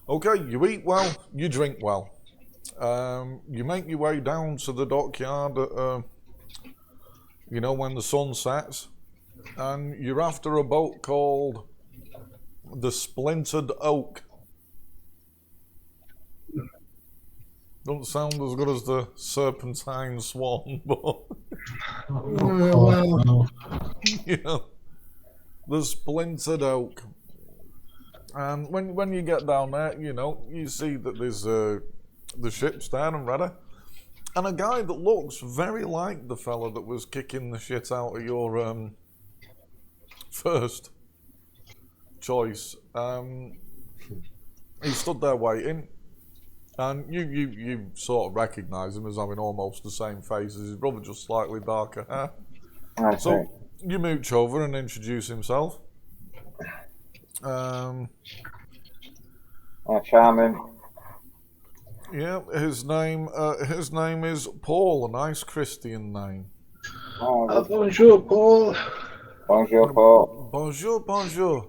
Okay, you eat well, you drink well. You make your way down to the dockyard at, when the sun sets, and you're after a boat called the Splintered Oak. Don't sound as good as the Serpentine Swan, but Well, you know, the Splintered Oak. And when you get down there, you see that there's the ship's there and ready, and a guy that looks very like the fella that was kicking the shit out of your first choice. He stood there waiting, and you sort of recognise him as having almost the same face as his brother, just slightly darker hair. Okay. So you mooch over and introduce himself. Charming. Yeah, his name is Paul, a nice Christian name. bonjour, Paul. Bonjour, Paul. Bonjour, bonjour.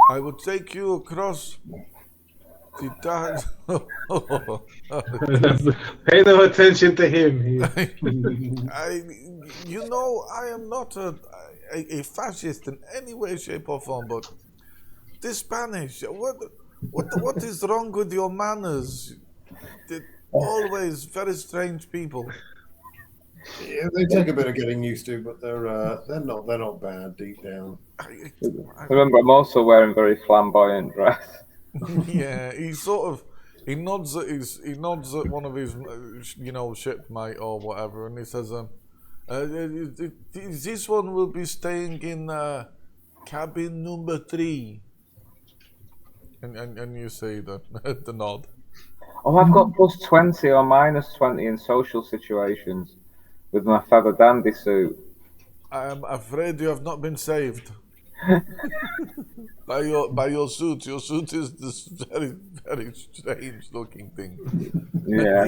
I will take you across the tide. Pay no attention to him. I am not a fascist in any way, shape, or form, but the Spanish. What is wrong with your manners? They're always very strange people. Yeah, they take a bit of getting used to, but they're not bad deep down. Remember, I'm also wearing very flamboyant dress. Yeah, he nods at one of his shipmate or whatever, and he says, this one will be staying in cabin number 3. And you see the nod. Oh, I've got plus 20 or minus 20 in social situations with my feather dandy suit. I am afraid you have not been saved. by your suit. Your suit is this very, very strange looking thing. Yeah.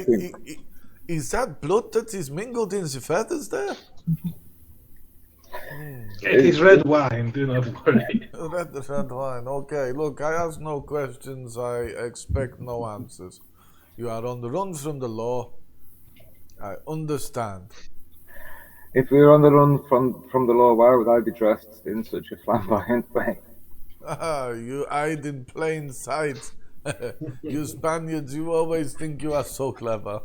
Is that blood that is mingled in the feathers there? It is red wine, do not worry. Red wine. Okay, look, I ask no questions. I expect no answers. You are on the run from the law. I understand. If we were on the run from the law, why would I be dressed in such a flamboyant way? You hide in plain sight. You Spaniards, you always think you are so clever.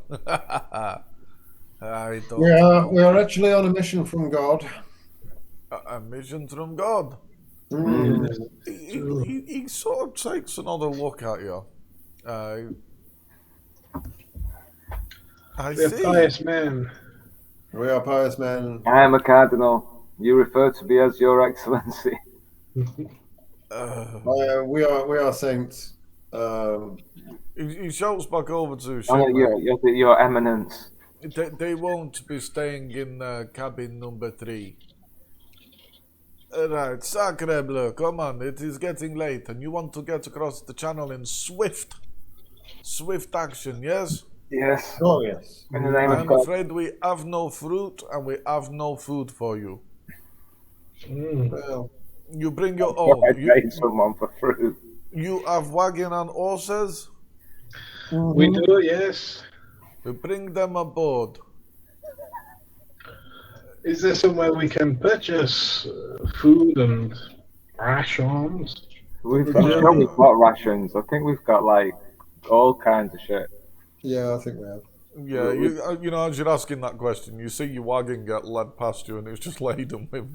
I don't. We are actually on a mission from God. A mission from God. He sort of takes another look at you. I We're see. pious men. We are pious men. I am a cardinal. You refer to me as Your Excellency. We are saints. He shouts back over to Oh, shipmate. your Eminence. They won't be staying in cabin number 3. Right, Sacre Bleu, come on, it is getting late, and you want to get across the channel in swift action, yes? Yes. Oh yes. In the name I'm of God. afraid we have no fruit, and we have no food for you. Well, You bring your I paid someone for fruit. You have wagon and horses? We do, yes. We bring them aboard. Is there somewhere we can purchase food and rations? We've got rations. I think we've got like all kinds of shit. yeah, I think we have. Yeah, as you're asking that question, you see your wagon get led past you, and it's just laden with.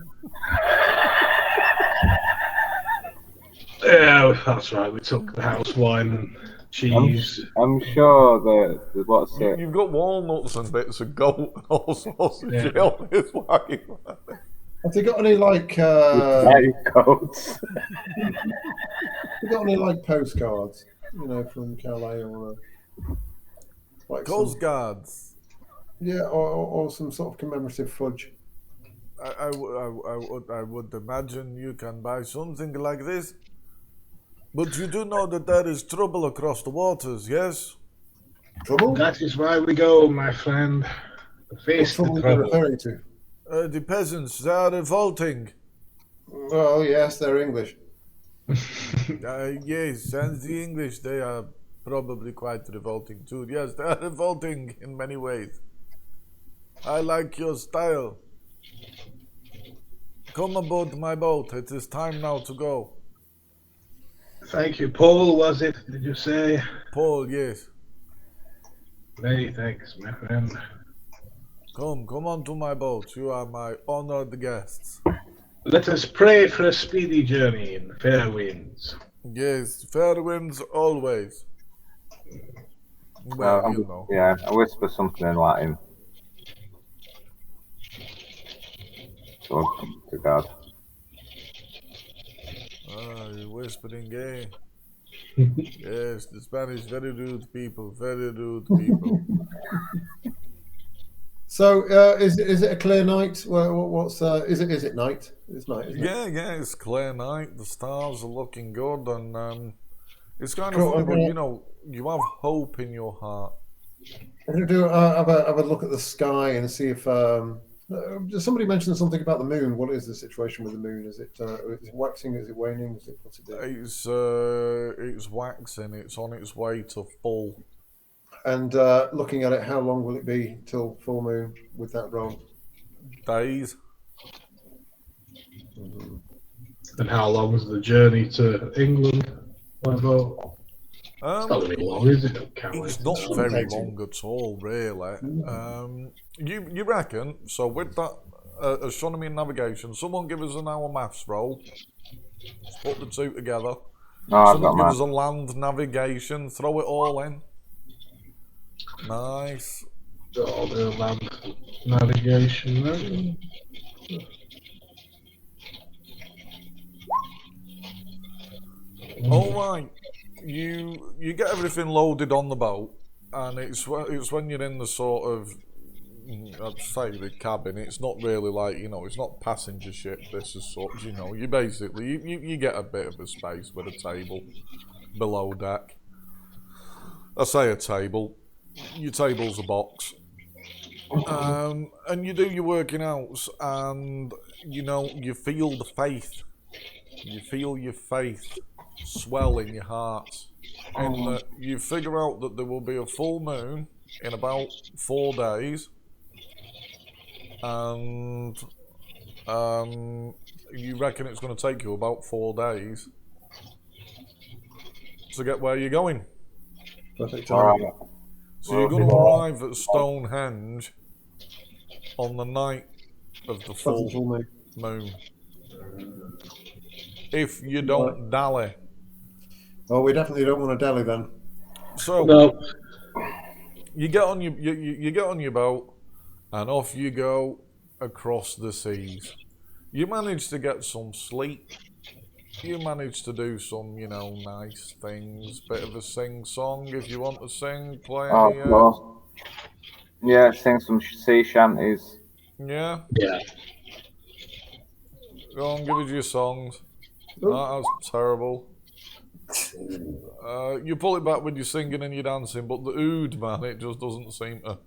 Yeah, that's right. We took the house wine and cheese. I'm sure that what's it? You've got walnuts and bits of goat and all sorts of shit on this wagon. Have they got any like? Goats. Have they got any like postcards? From Calais or like Coast Guards. Yeah, or some sort of commemorative fudge. I would imagine you can buy something like this. But you do know that there is trouble across the waters, yes? Trouble? That is why we go, my friend. Face the What trouble are you trouble. referring to? The peasants, they are revolting. Oh yes, they're English. Yes, and the English, they are probably quite revolting too. Yes, they are revolting in many ways. I like your style. Come aboard my boat. It is time now to go. Thank you, Paul, was it? Did you say? Paul, yes. Many thanks, my friend. Come on to my boat. You are my honored guests. Let us pray for a speedy journey in fair winds. Yes, fair winds always. Well, you know. Yeah, I whisper something in Latin. So to God. You're whispering, eh? Yes, the Spanish, very rude people, very rude people. So, is it a clear night? What's is it night? It's night, isn't it? Yeah, it's clear night. The stars are looking good, and it's kind of Cool, fun. But okay. you know, you have hope in your heart. I'm going to do have a look at the sky and see if somebody mentioned something about the moon. What is the situation with the moon? Is it waxing? Is it waning? Is it what's it doing? It's waxing. It's on its way to full. And looking at it, how long will it be till full moon with that roll? Days. And how long is the journey to England? What about? It's not really long, is it? It's not very long at all, really. You reckon? So with that astronomy and navigation, someone give us an hour maths roll. Let's put the two together. No, I've Someone got give us a mine. land navigation. Throw it all in. Nice. All the land navigation. Right? All right. You get everything loaded on the boat, and it's when you're in the sort of, I'd say, the cabin. It's not really like, you know, it's not passenger ship. This is such, you know, you basically you get a bit of a space with a table below deck. I say a table. Your table's a box. And you do your working outs, and you know, you feel the faith. You feel your faith swell in your heart. In that you figure out that there will be a full moon in about 4 days, and you reckon it's going to take you about 4 days to get where you're going. Perfect All timing. right. So you're going to arrive at Stonehenge on the night of the That's full the full moon. moon. If you don't dally. Oh, we definitely don't want to dally then. So No. you get on you get on your boat, and off you go across the seas. You manage to get some sleep. You manage to do some, you know, nice things. Bit of a sing-song if you want to sing. Play Oh, any, of course. Yeah, sing some sea shanties. yeah. Yeah. Go on, give us your songs. Oh, that's terrible. You pull it back when you're singing and you're dancing, but the oud, man, it just doesn't seem to.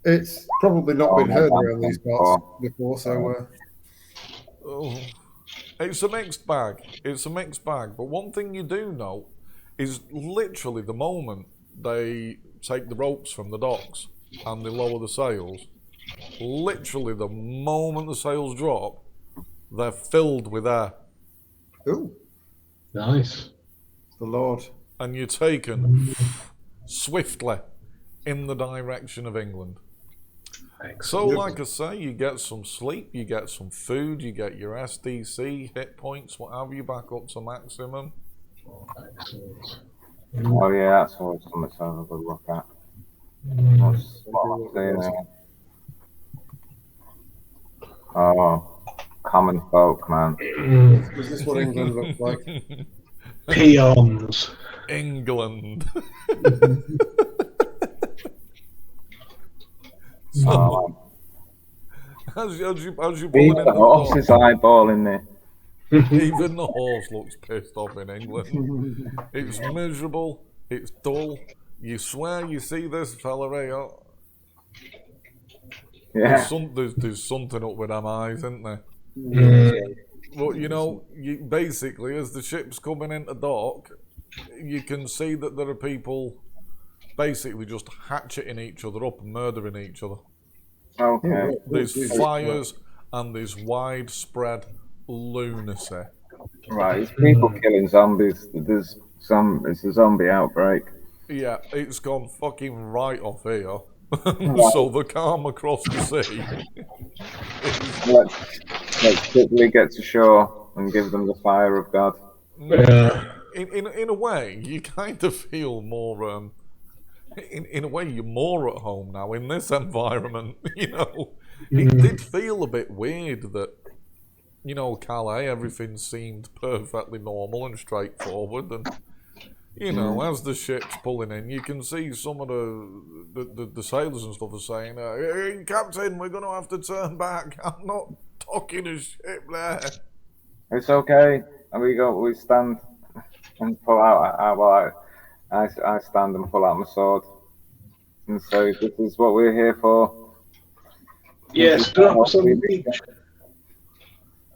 It's probably not been heard around these parts Oh. before, so Oh. It's a mixed bag. It's a mixed bag. But one thing you do know is literally the moment they take the ropes from the docks and they lower the sails, literally the moment the sails drop, they're filled with air. ooh, Nice. the Lord. And you're taken swiftly in the direction of England. So, Excellent. like I say, you get some sleep, you get some food, you get your SDC, hit points, what have you, back up to maximum. Excellent. Oh yeah, that's always something to have a good look at. Oh, common folk, man. Is this what England looks like? Peons. England. Oh, As you pull it even in the the horse boat, is eyeballing me. even the horse looks pissed off in England. It's miserable, it's dull. You swear you see this fella here. Yeah. There's something up with them eyes, isn't there? But you know, basically, as the ship's coming into dock, you can see that there are people basically just hatcheting each other up and murdering each other. Okay. There's fires and there's widespread lunacy. Right, it's people killing zombies. It's a zombie outbreak. Yeah, it's gone fucking right off here. So the calm across the sea. Let's quickly get to shore and give them the fire of God. Yeah. In a way, you kind of feel more. In a way, you're more at home now in this environment. You know, it did feel a bit weird that, you know, Calais, everything seemed perfectly normal and straightforward, and you know, as the ship's pulling in, you can see some of the sailors and stuff are saying, "Hey, Captain, we're going to have to turn back. I'm not docking a ship there." It's okay. And we stand and pull out. I stand and pull out my sword and say, "This is what we're here for." Yes, drop us on the beach.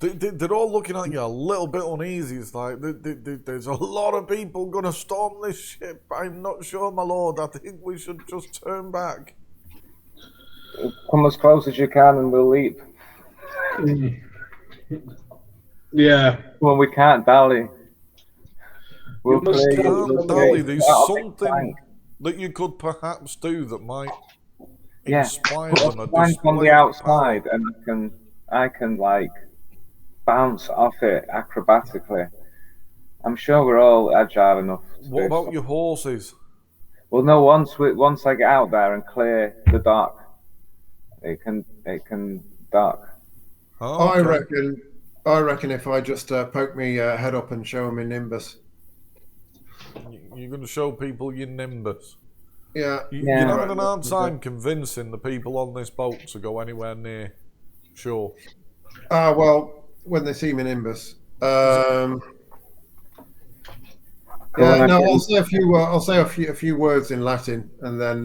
They're all looking at you a little bit uneasy. It's like, there's a lot of people going to storm this ship. I'm not sure, my lord. I think we should just turn back. Come as close as you can and we'll leap. Yeah. Well, we can't dally. We'll You must play. Can't dally. There's something that you could perhaps do that might inspire them. Climb on the outside, and I can like bounce off it acrobatically. I'm sure we're all agile enough. What about your horses? Well, no. Once I get out there and clear the dock, it can dock. Oh, okay. I reckon if I just poke me head up and show them in Nimbus. You're going to show people your Nimbus. Yeah. You're having an hard time convincing the people on this boat to go anywhere near shore. Well, when they see me Nimbus. Yeah. No, I'll say a few words in Latin, and then.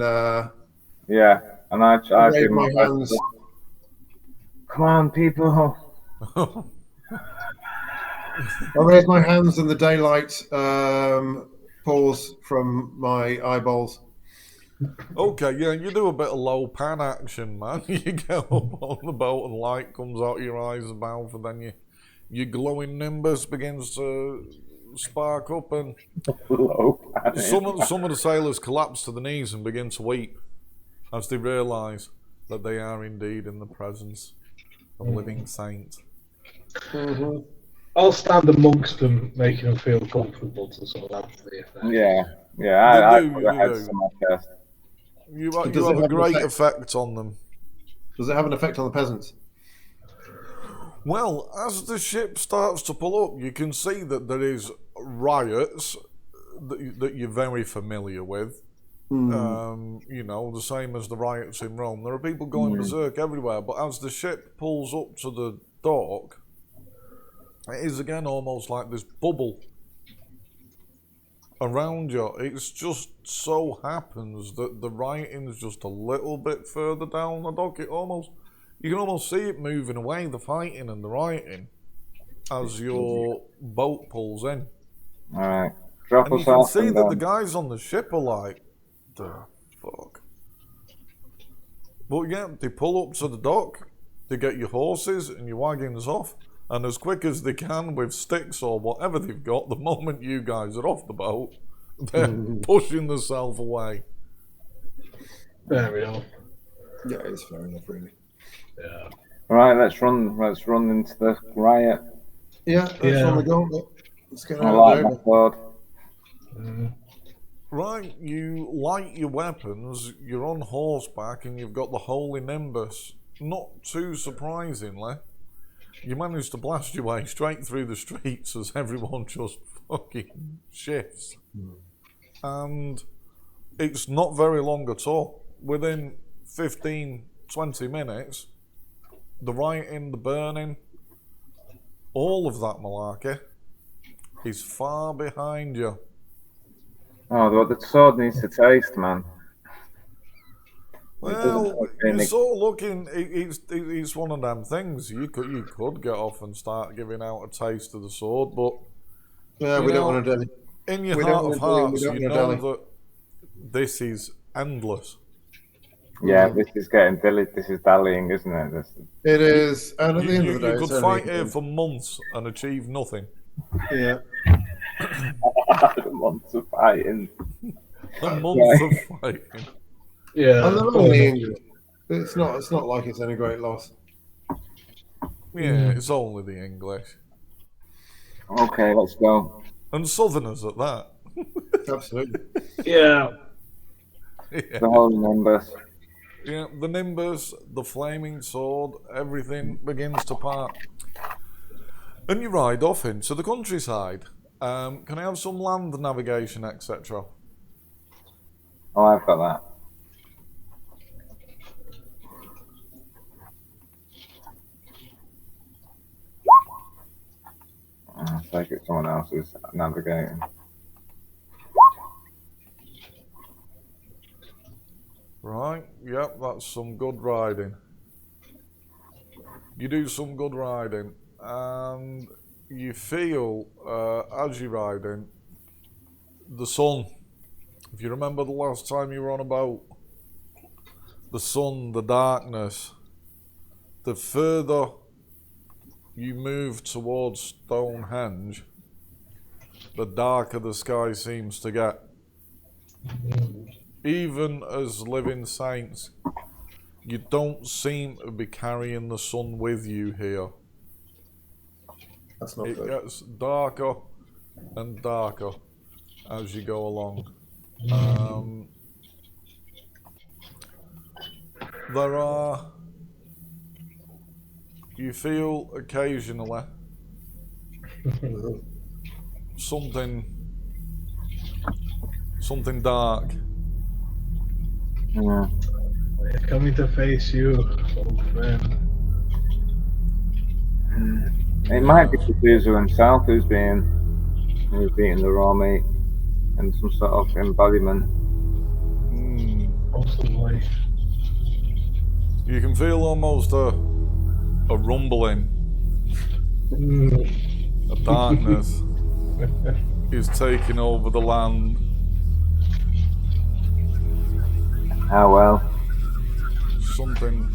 Yeah, and I raise my hands. Come on, people. I raise my hands, and the daylight pours from my eyeballs. Okay, yeah, you do a bit of low pan action, man. You get up on the boat and light comes out your eyes and mouth, and then your glowing nimbus begins to spark up, and some of the sailors collapse to the knees and begin to weep as they realise that they are indeed in the presence of living saints. Mm-hmm. I'll stand amongst them, making them feel comfortable to sort of have the effect. Yeah. I put their heads to my chest. You have a great effect on them. Does it have an effect on the peasants? Well, as the ship starts to pull up, you can see that there is riots that you're very familiar with. You know, the same as the riots in Rome. There are people going berserk everywhere, but as the ship pulls up to the dock, it is again almost like this bubble around you. It's just so happens that the writing's just a little bit further down the dock. You can almost see it moving away, the fighting and the writing, as your boat pulls in. Alright. Drop And us you can off. see that the guys on the ship are like, the fuck. But yeah, they pull up to the dock, they get your horses and your wagons off, and as quick as they can with sticks or whatever they've got, the moment you guys are off the boat, they're pushing themselves away. Fair enough. Yeah, it's fair enough, really. Yeah. Right, let's run into the riot. Yeah, that's on the gauntlet. Let's get I out like of my there. sword. Right, you light your weapons, you're on horseback, and you've got the holy nimbus. Not too surprisingly, you manage to blast your way straight through the streets as everyone just fucking shifts. And it's not very long at all. Within 15, 20 minutes, the rioting, the burning, all of that malarkey is far behind you. Oh, the sword needs to taste, man. Well, you're make- sort of looking. It's one of them things. You could get off and start giving out a taste of the sword, but Yeah, you we don't know, want to deli. in your We don't heart want of to deli. We hearts, don't you want to know deli. that this is endless. Yeah, this is getting this is dallying, isn't it? It is, and at the end of the day, You it's could only fight here for months and achieve nothing. yeah. months of fighting. A month of fighting. Yeah. And they're only English. It's not. It's not like it's any great loss. Yeah, it's only the English Okay, let's go. and Southerners at that. Absolutely. Yeah. Yeah. The whole numbers. Yeah, the Nimbus, the flaming sword, everything begins to part. And you ride off into the countryside. Can I have some land navigation, etc.? Oh, I've got that. I'll take it someone else is navigating. Right, yep, that's some good riding. You do some good riding, and you feel, as you're riding, the sun. If you remember the last time you were on a boat, the sun, the darkness, the further you move towards Stonehenge, the darker the sky seems to get. Even as living saints, you don't seem to be carrying the sun with you here. That's not It good. gets darker and darker as you go along. There are, you feel occasionally something dark. Yeah. They're coming to face you, old friend. It might be Pazuzu himself who's eating the raw meat and some sort of embodiment. Possibly. You can feel almost a rumbling, a darkness is taking over the land. Ah well. Something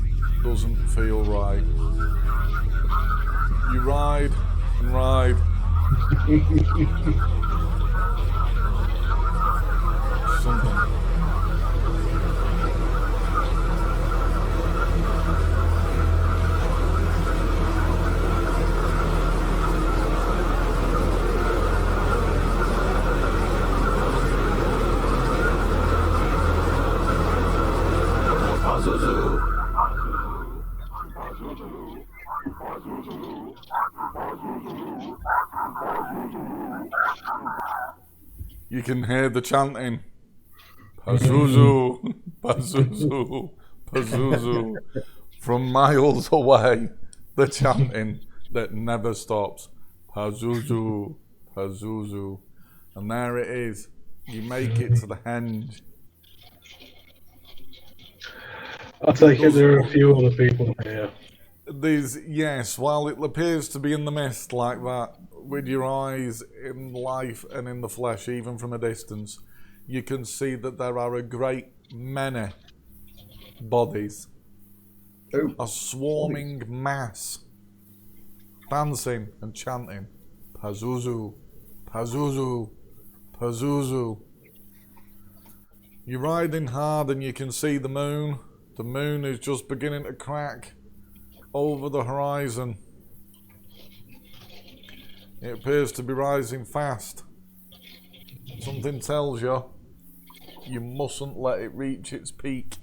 doesn't feel right. You ride and ride. Something. You can hear the chanting. Pazuzu, Pazuzu, Pazuzu. From miles away, the chanting that never stops. Pazuzu, Pazuzu. And there it is. You make it to the henge. I take it there are a few other people here. Yes, while it appears to be in the mist like that, with your eyes in life and in the flesh, even from a distance, you can see that there are a great many bodies. Oh, A swarming mass, dancing and chanting, Pazuzu, Pazuzu, Pazuzu. You're riding hard and you can see the moon. The moon is just beginning to crack over the horizon. It appears to be rising fast. Something tells you you mustn't let it reach its peak.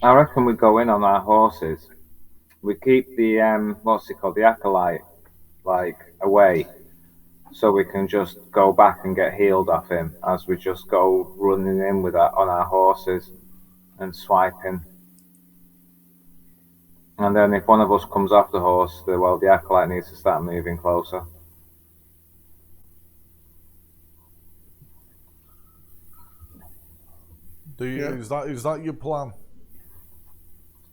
I reckon we go in on our horses. We keep the what's it called, the acolyte, like away, so we can just go back and get healed off him as we just go running in with on our horses and swiping. And then if one of us comes off the horse, the acolyte needs to start moving closer. Is that your plan?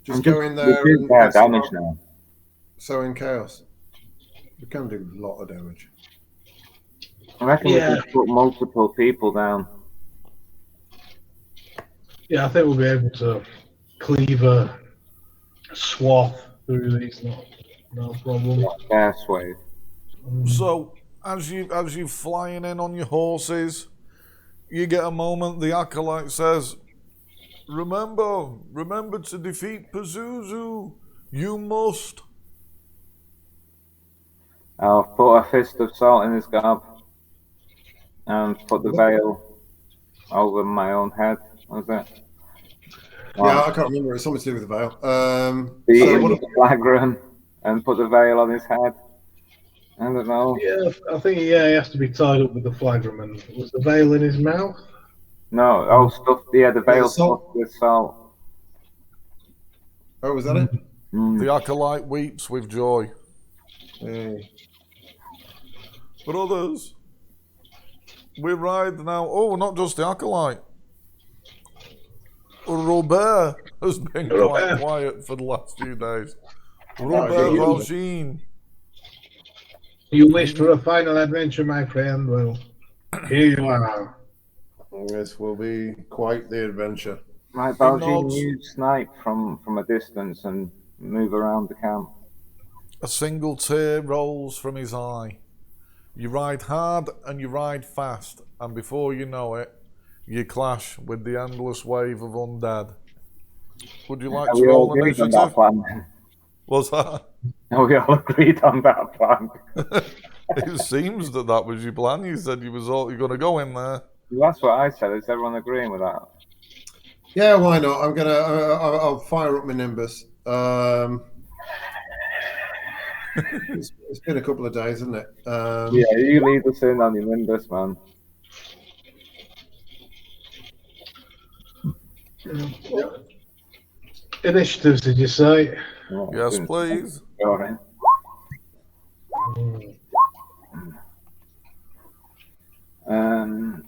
Just go in We there do and their start damage now. sowing chaos. We can do a lot of damage. I reckon Yeah. we can put multiple people down. Yeah, I think we'll be able to cleave a swath through these. No problem. Air swave. So as you flying in on your horses, you get a moment. The acolyte says, "Remember to defeat Pazuzu. You must." I'll put a fist of salt in his garb and put the veil over my own head. Was it? Yeah, I can't remember. It's something to do with the veil. Beat So him what? with the flagrum and put the veil on his head. I don't know. Yeah, I think he has to be tied up with the flagrum. And was the veil in his mouth? No, oh, stuff. Yeah, the veil salt. stuffed with salt. Oh, was that it? The acolyte weeps with joy. Hey. Brothers, we ride now. Oh, not just the acolyte. Robert has been quite quiet for the last few days. Robert Valjean. You wished for a final adventure, my friend. Well, here you are. This will be quite the adventure. Right, He Valjean, nods. you snipe from a distance and move around the camp. A single tear rolls from his eye. You ride hard and you ride fast, and before you know it, you clash with the endless wave of undead. Would you like Are to we all roll agreed on that initiative? plan? What's that? Are we all agreed on that plan? It seems that was your plan. You said you're going to go in there. That's what I said. Is everyone agreeing with that? Yeah, why not? I'm gonna. I'll fire up my Nimbus. It's been a couple of days, isn't it? Yeah, you lead us in on your Nimbus, man. Initiatives, did you say? Oh, Yes, goodness. please. You're in. Um,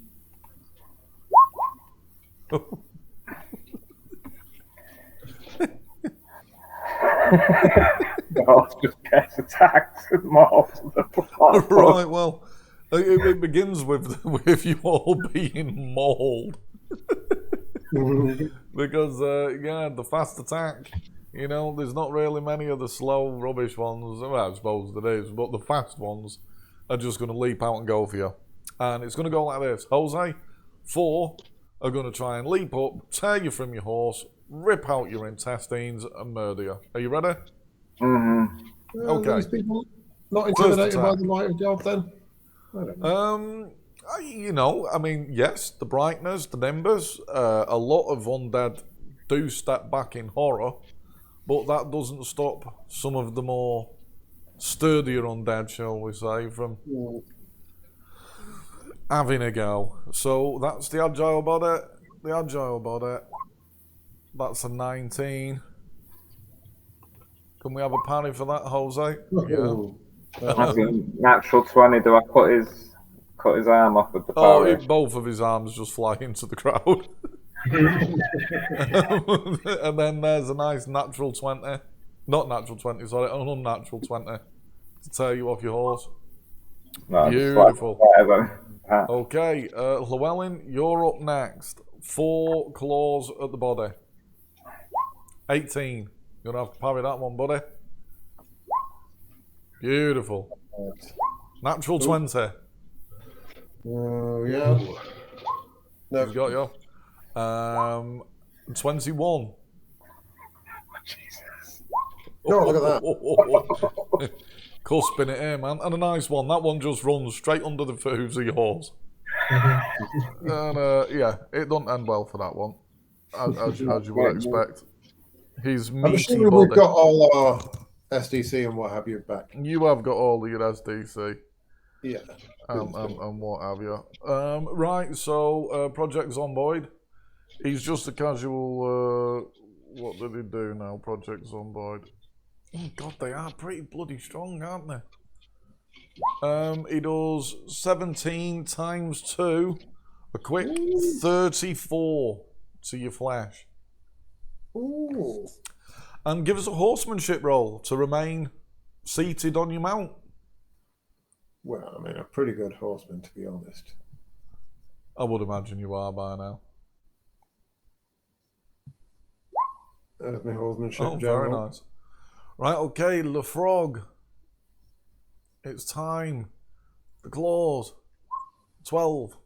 the horse just gets attacked and mauled to the floor. Right, well, it begins with you all being mauled. Because, yeah, the fast attack, you know, there's not really many of the slow, rubbish ones. Well, I suppose there is, but the fast ones are just going to leap out and go for you. And it's going to go like this. Jose, 4 are going to try and leap up, tear you from your horse, rip out your intestines, and murder you. Are you ready? Mm-hmm. Okay. These people not intimidated by the light of God, then? I don't know. You know, I mean, yes, the brightness, the nimbus, a lot of undead do step back in horror, but that doesn't stop some of the more sturdier undead, shall we say, from having a go. So that's the agile body. The agile body. That's a 19. Can we have a parry for that, Jose? Oh. That's a natural 20. Do I cut his arm off with the Oh, power? both of his arms just fly into the crowd. And then there's a nice natural 20. Not natural 20, sorry, an unnatural 20 to tear you off your horse. No, Beautiful. whatever. Okay, Llewellyn, you're up next. 4 claws at the body. 18. You're going to have to parry that one, buddy. Beautiful. Natural 20. Oh, yeah. No. He's got you. 21. Jesus. No, look at that. Cusping it here, man. And a nice one. That one just runs straight under the hooves of your horse. And yeah, it doesn't end well for that one, as you would expect. His I'm meaty assuming body. we've got all our SDC and what have you back. You have got all of your SDC. Yeah. And what have you. Right, so Project Zomboid. He's just a casual. What did he do now, Project Zomboid? Oh, God, they are pretty bloody strong, aren't they? He does 17 times 2, a quick 34 to your flesh. Ooh. And give us a horsemanship roll to remain seated on your mount. Well, I mean, a pretty good horseman, to be honest. I would imagine you are by now. There's my horsemanship. Oh, general. very nice. Right, okay, Le Frog. It's time. The claws. 12.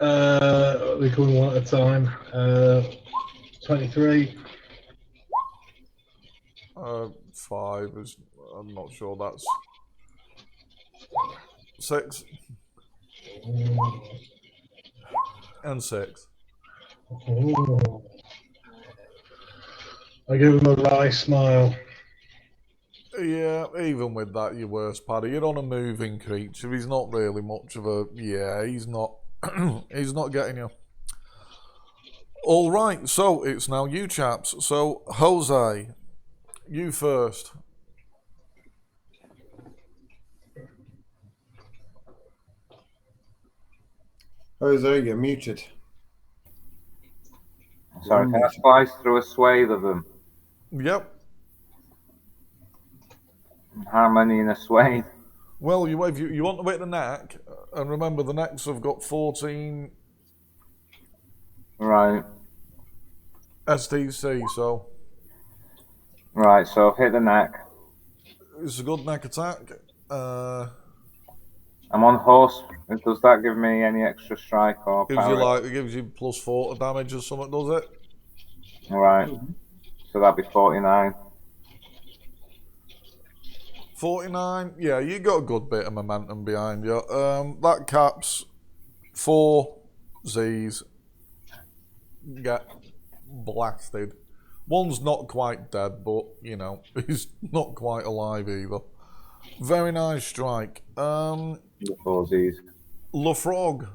We're going one at a time. 23. 5 is. I'm not sure that's. 6. And 6. Ooh. I give him a wry smile. Yeah, even with that, you're worse, Paddy. You're on a moving creature. He's not really much of a. Yeah, he's not. He's not getting you. All right, so it's now you chaps. So, Jose, you first. Jose, you're muted. Sorry, can I slice through a swathe of them? Yep. How many in a swathe? Well, you want to hit the neck, and remember the necks have got 14 Right. STC, so Right, so I've hit the neck. it's a good neck attack. I'm on horse. Does that give me any extra strike or power? It gives you plus 4 to damage or something, does it? Right. So that'd be 49. 49. Yeah, you got a good bit of momentum behind you. That caps 4 Z's. Get blasted. One's not quite dead, but you know he's not quite alive either. Very nice strike. The 4 Z's. Le Frog.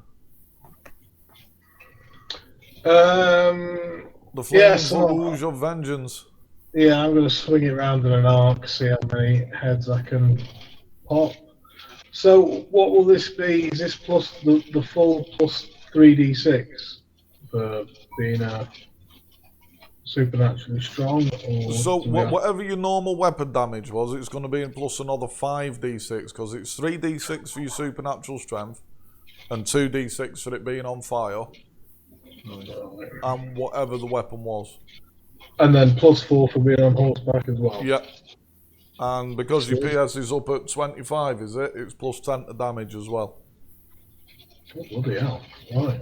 The Flames Rouge of Vengeance. Yeah, I'm going to swing it round in an arc, see how many heads I can pop. So, what will this be? Is this plus the full plus 3d6 for being supernaturally strong? Or So, whatever your normal weapon damage was, it's going to be in plus another 5d6 because it's 3d6 for your supernatural strength and 2d6 for it being on fire, and whatever the weapon was. And then plus 4 for being on horseback as well. Yeah. And because your PS is up at 25, is it? It's plus 10 to damage as well. Oh, bloody hell. Right.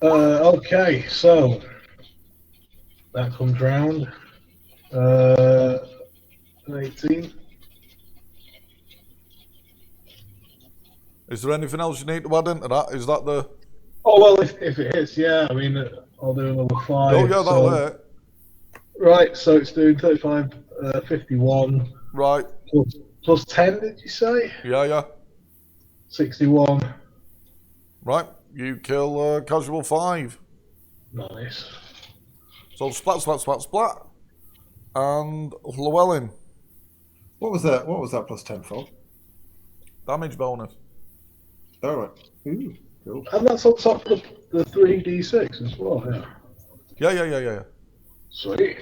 Okay, so that comes round. 18. Is there anything else you need to add into that? Is that the... Oh, well, if it is, yeah. I mean, I'll do another 5. Oh, yeah, that'll hit. Right, so it's doing 35, 51. Right. Plus 10, did you say? Yeah. 61. Right. You kill Casual 5. Nice. So splat. And Llewellyn. What was that? What was that plus 10 for? Damage bonus. All right. Ooh, cool. And that's on top of the 3d6 as well, yeah. Yeah. Sweet.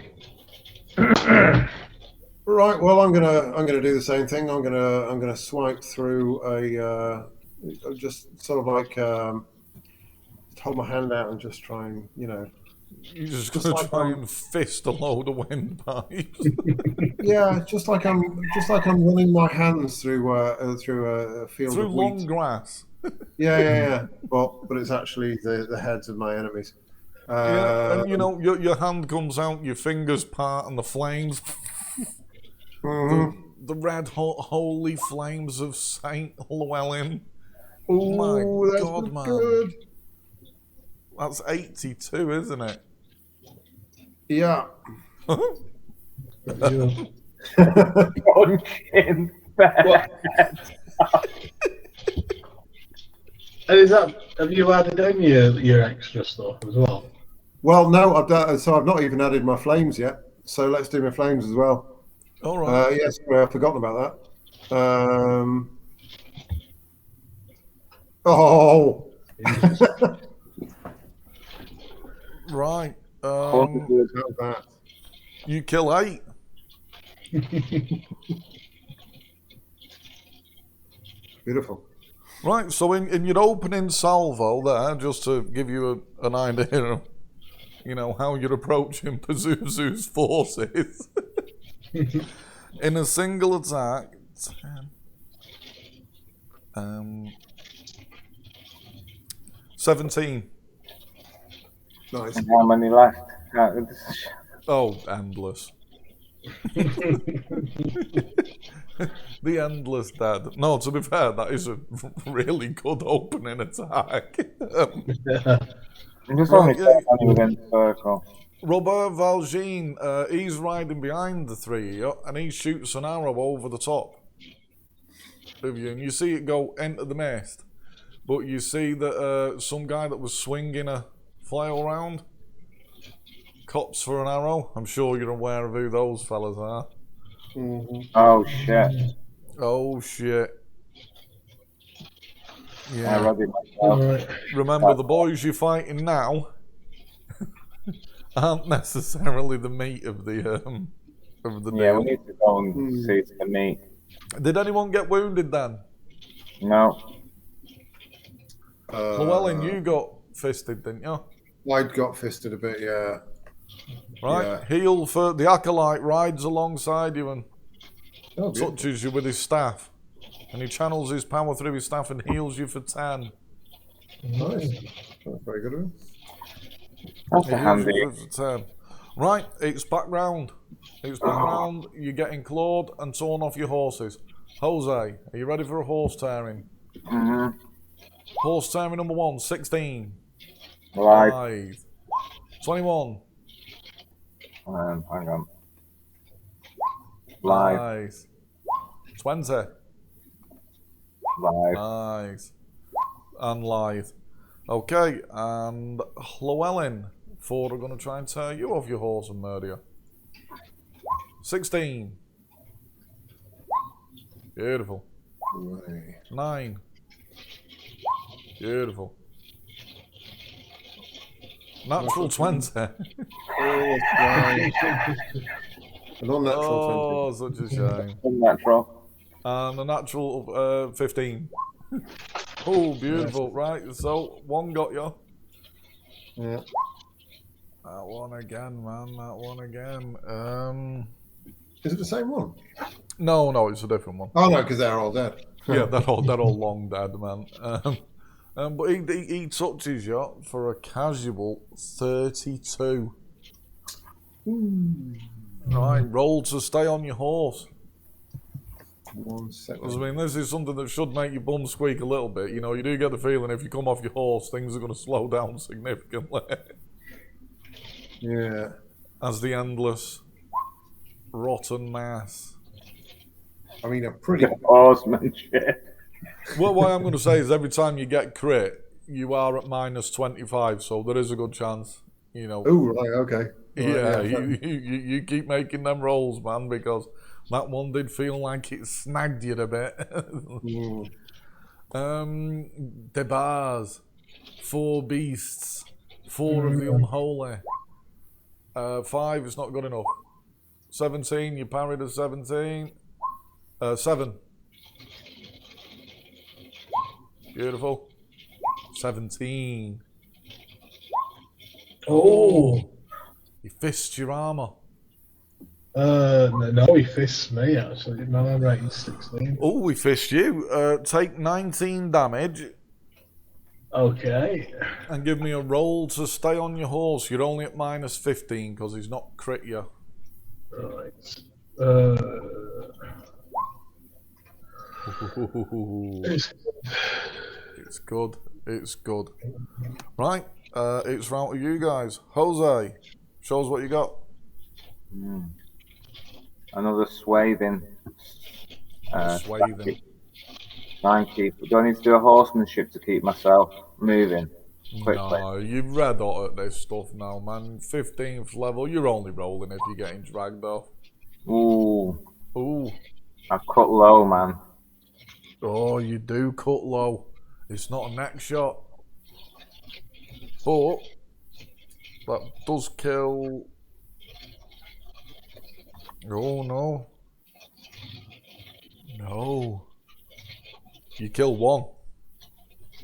Right. Well, I'm gonna do the same thing. I'm gonna swipe through a just sort of like hold my hand out and just try and You're just gonna like try and fist a load of windpipes. yeah, just like I'm running my hands through a field Through of long wheat. grass. Yeah. But it's actually the heads of my enemies. Yeah, and your hand comes out, your fingers part, and the flames. The red holy flames of Saint Llewellyn. Ooh, My that's God, man. good. That's 82, isn't it? Yeah. Punching And have you added in your extra stuff as well? Well, no, I've not even added my flames yet. So let's do my flames as well. All right. Yes, I've forgotten about that. Oh. Right. good. How's that? You kill 8. Beautiful. Right, so in your opening salvo there, just to give you an idea of, how you're approaching Pazuzu's forces. In a single attack, 17. Nice. And how many left? Oh, endless. The endless dead. No, to be fair, that is a really good opening attack. I'm just Right, only within the circle. Robert Valjean, he's riding behind the 3 of you, and he shoots an arrow over the top of you, and you see it go into the mist. But you see that some guy that was swinging a flail round cops for an arrow. I'm sure you're aware of who those fellas are. Mm-hmm. Oh shit! Oh shit! I Yeah. read it myself. Right. Remember, the boys you're fighting now aren't necessarily the meat of the Yeah, deal. we need to go and see to the meat. Did anyone get wounded then? No. Llewellyn, you got fisted, didn't you? I got fisted a bit, yeah. Right. Yeah. Heal for the acolyte rides alongside you and Oh, beautiful. touches you with his staff, and he channels his power through his staff and heals you for 10. Nice. That's very good of him. That's He a heals handy. you for 10. Right, it's back round. It's back round. You're getting clawed and torn off your horses. Jose, are you ready for a horse tearing? Mm-hmm. Horse tearing number 1, 16. Right. 5. 21. Hang on. Live. Nice. 20. Live. Nice. And lithe. Okay, and Llewellyn, 4 are going to try and tear you off your horse and murder you. 16. Beautiful. Right. 9. Beautiful. Natural 20. Oh, right. A non-natural Oh, such a shame. Unnatural. And a natural 15. Oh, beautiful. Right, so 1 got you. 20. Yeah. That one again, man. That one again. Is it the same one? No, it's a different one. Oh, no, because they're all dead. Yeah, they're all long dead, man. But he touches you for a casual 32. Right, roll to stay on your horse. 1 second. Because, I mean, this is something that should make your bum squeak a little bit. You do get the feeling if you come off your horse, things are going to slow down significantly. Yeah. As the endless, rotten mass. I mean, a pretty. Horsemanship. Well, what I'm going to say is every time you get crit, you are at minus 25, so there is a good chance, Oh, right, okay. Right, Yeah, you keep making them rolls, man, because that one did feel like it snagged you a bit. The bars, 4 beasts, 4 of the unholy. 5 is not good enough. 17, you parried a 17. 7. Beautiful. 17. Oh. You fist your armour. No, he fists me actually. No, I'm rating 16. Oh, we fist you. Take 19 damage Okay. and give me a roll to stay on your horse. You're only at minus 15 because he's not crit you. Right. It's good. It's good. Right. It's round to you guys. Jose, show us what you got. Another swathing. Swathing. Thank you. Do I need to do a horsemanship to keep myself moving quickly? No, you've red hot at this stuff now, man. 15th level, you're only rolling if you're getting dragged off. Ooh. Ooh. I've cut low, man. Oh, you do cut low. It's not a neck shot. But that does kill Oh no. No. You killed one.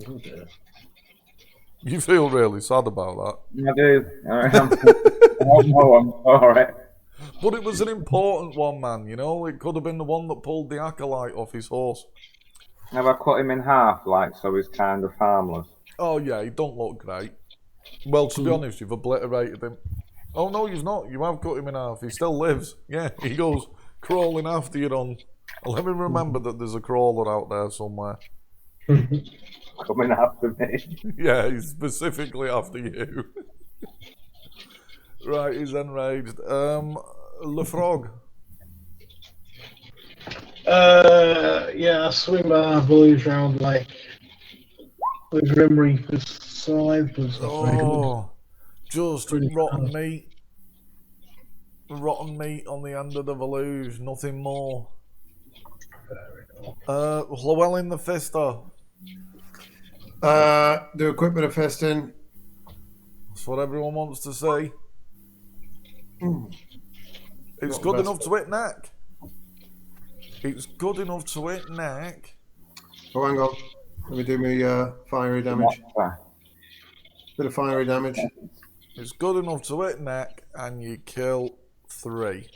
Oh dear. You feel really sad about I do. I don't know. I'm sorry. that. But it was an important one, man, you know? It could have been the one that pulled the acolyte off his horse. Have I cut him in half, like, so he's kind of harmless? Oh, yeah, he don't look great. Well, to be honest, you've obliterated him. Oh, no, you've not. You have cut him in half. He still lives. Yeah, he goes crawling after you on... Let me remember that there's a crawler out there somewhere. Coming after me. Yeah, he's specifically after you. Right, he's enraged. Le Frog. Yeah, I swing my bullies round like the Grim Reaper's side, but it's not very good. Oh, just Pretty rotten bad. meat. Rotten meat on the end of the Valuge, nothing more. Llewellyn the Fister. Do a quick bit of festing. That's what everyone wants to see. It's Not good the enough best. to hit neck. It's good enough to hit neck. Oh, hang on. Let me do my fiery damage. Bit of fiery damage. It's good enough to hit neck, and you kill 3.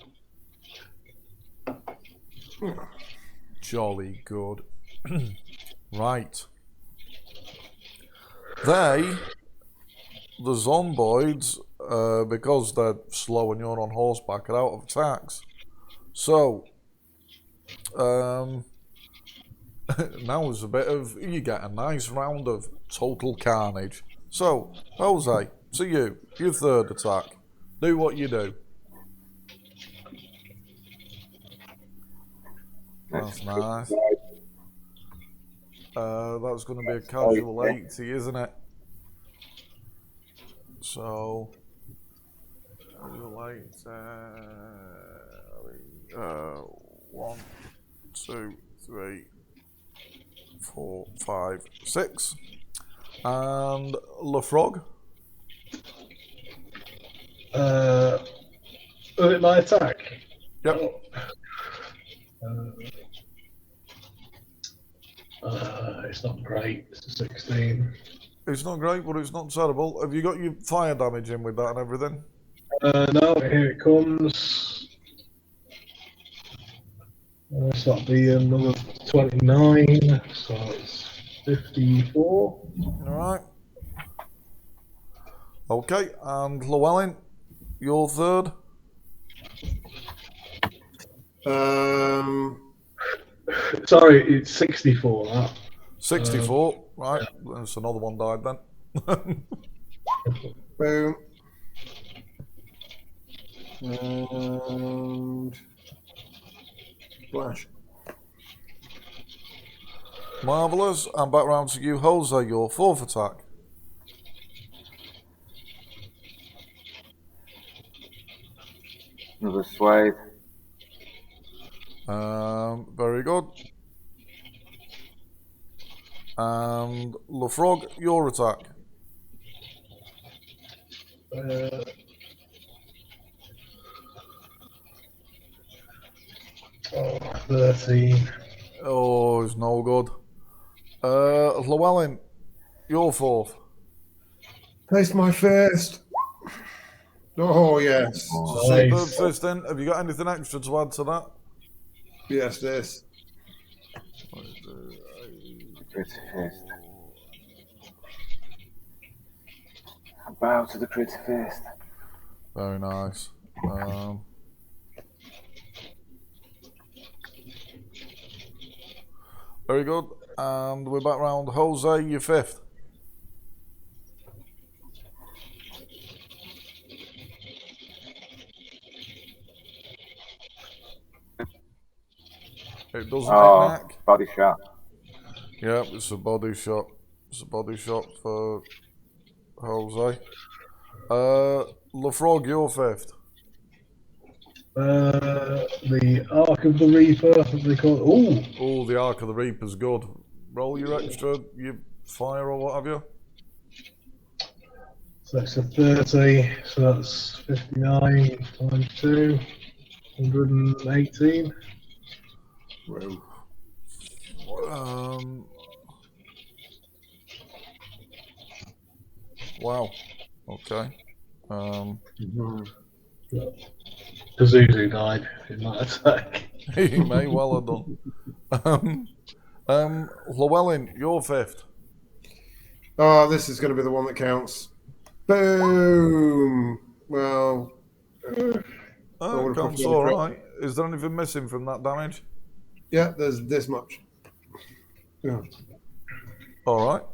Jolly good. Right. The zomboids, because they're slow and you're on horseback, are out of attacks. So, now is a bit of, you get a nice round of total carnage. So, Jose, to you, your third attack. Do what you do. That's nice. That's going to be a casual 80, isn't it? So, casual 80. 1, 2, 3, 4, 5, 6. And Le Frog. Was it my attack? Yep. It's not great. It's a 16. It's not great, but it's not terrible. Have you got your fire damage in with that and everything? No, here it comes. So that'll be another 29. So it's 54. Alright. Okay, and Llewellyn, your third. Sorry, it's 64. That. 64. Right, there's another one died then. Boom. And splash. Marvellous. And back round to you, Jose, your fourth attack. Another swathe. Very good. And Le Frog, your attack. 13. Oh, it's no good. Llewellyn, your fourth. Taste my first. Oh, yes. Superb Nice. fist in. Have you got anything extra to add to that? Yes, this. Crit fist. I bow to the crit fist. Very nice. Very good. And we're back round Jose, your fifth. It doesn't hit neck. Body shot. Yeah, it's a body shot. It's a body shot for Jose. Le Frog, your fifth. The Arc of the Reaper, what they call it. Ooh, Oh, the Arc of the Reaper's good. Roll your extra, your fire or what have you. so that's a 30, so that's 59 times 2. 118. Whoa. Wow. Okay. Mhm. Pazuzu died in that attack. He may well have done. Llewellyn, you're 5th. Oh, this is going to be the one that counts. Boom. Well, I would have Counts preferred all a crit. right. Is there anything missing from that damage? Yeah, there's this much. Yeah. All right.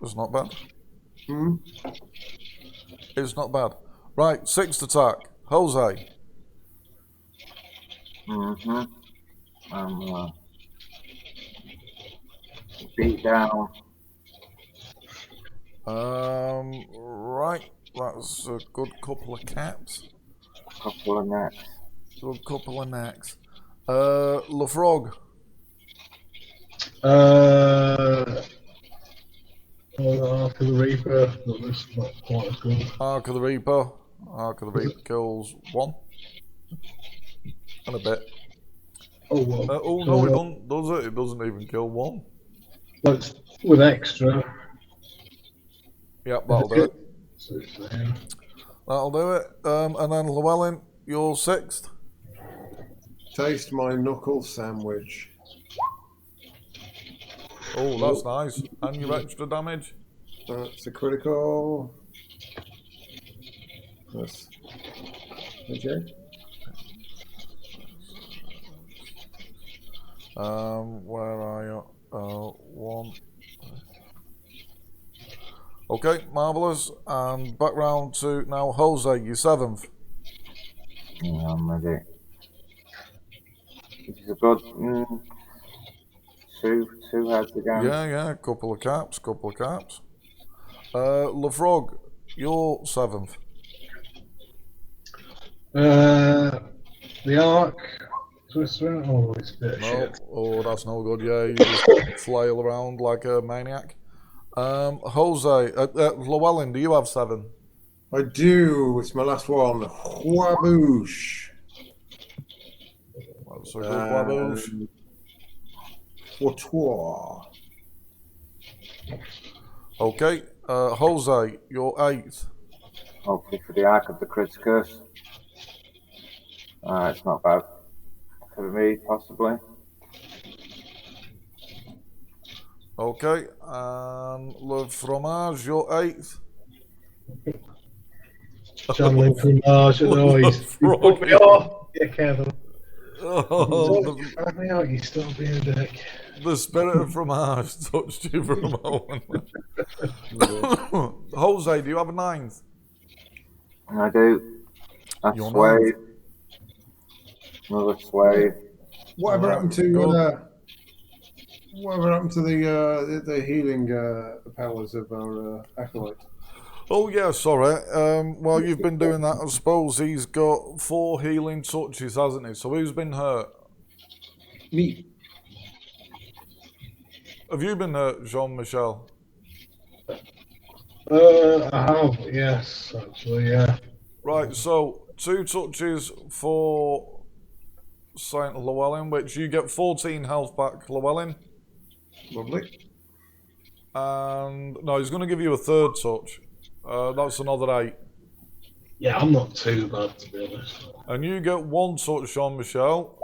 It's not bad. Hmm. It's not bad. Right, 6th attack. Jose. Beat down. Right. That's a good couple of caps. Couple of nets. Good couple of necks. LaFrog. After the Reaper, but this is not quite as good. Arc of the Reaper. Arc of the Reaper kills 1. And a bit. Oh, well. Oh, no, it doesn't, does it? It doesn't even kill 1. But with extra. Yep, that'll do it. So it's there. That'll do it. And then Llewellyn, you're 6th. Taste my knuckle sandwich. Oh, that's nice. And your extra damage. That's a critical. That's okay. Where are you? 1. Okay, marvellous. And back round to now Jose, you're 7th. Yeah, I'm ready. This is a good two heads again. Yeah, couple of caps. LaFrog, you're 7th. The Arc. Twister. Oh, it's a bit of No, shit. oh, that's no good. Yeah, you just flail around like a maniac. Jose, Llewellyn, do you have 7? I do. It's my last one. Waboosh. That's a good baboosh. Fortois. Okay, Jose, you're 8th. Hopefully for the Arc of the Criticus. It's not bad. For me, possibly. Okay, and Le Fromage, you're 8th. Channeling from Mars. Oh, he's put me off. Yeah, Kevin. Oh, Drag me out, you still being a dick. the spirit of fromage touched you for a moment. Jose, do you have a 9th? I do. A You're sway. Another sway. Whatever happened to good. whatever happened to the healing powers of our acolyte? Oh yeah, sorry. While you've been doing that, I suppose he's got 4 healing touches, hasn't he? So who's been hurt? Me. Have you been hurt, Jean-Michel? I have, yes, actually, yeah. Right, so 2 touches for Saint Llewellyn, which you get 14 health back, Llewellyn. Lovely. And no, he's going to give you a 3rd touch. That's another 8. Yeah, I'm not too bad, to be honest. And you get 1 touch, Jean-Michel,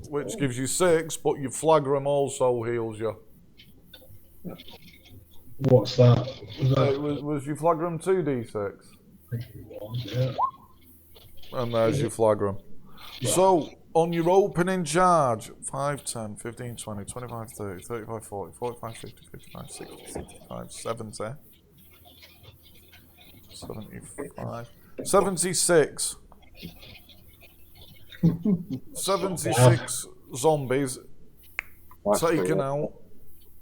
which gives you 6, but your flagrum also heals you. What's that? Was your flagrum 2d6? I think it was, yeah. And there's your flagrum. So, on your opening charge, 5, 10, 15, 20, 25, 30, 35, 40, 45, 50, 55, 60, 65, 70, 75, 76. 76 zombies taken out,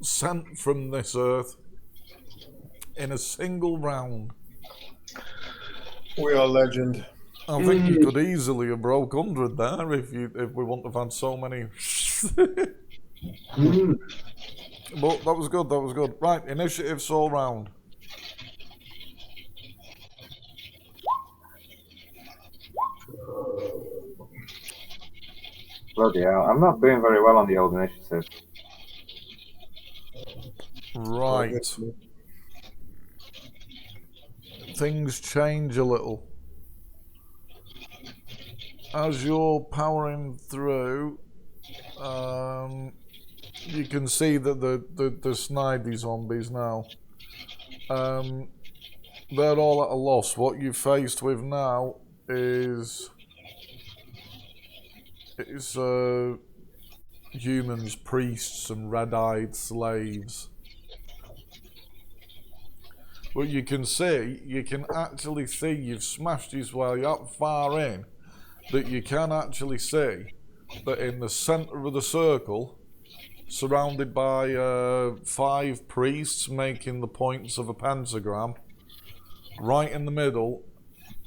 sent from this earth in a single round. We are legend. I think you could easily have broke 100 there if we wouldn't have had so many. But that was good. Right, initiatives all round. Bloody hell. I'm not doing very well on the old initiative. Right. Things change a little. As you're powering through, you can see that the snidey zombies now, they're all at a loss. What you're faced with now is humans, priests, and red-eyed slaves. But you can actually see, you've smashed his way up far in, that you can actually see that in the centre of the circle, surrounded by 5 priests making the points of a pentagram, right in the middle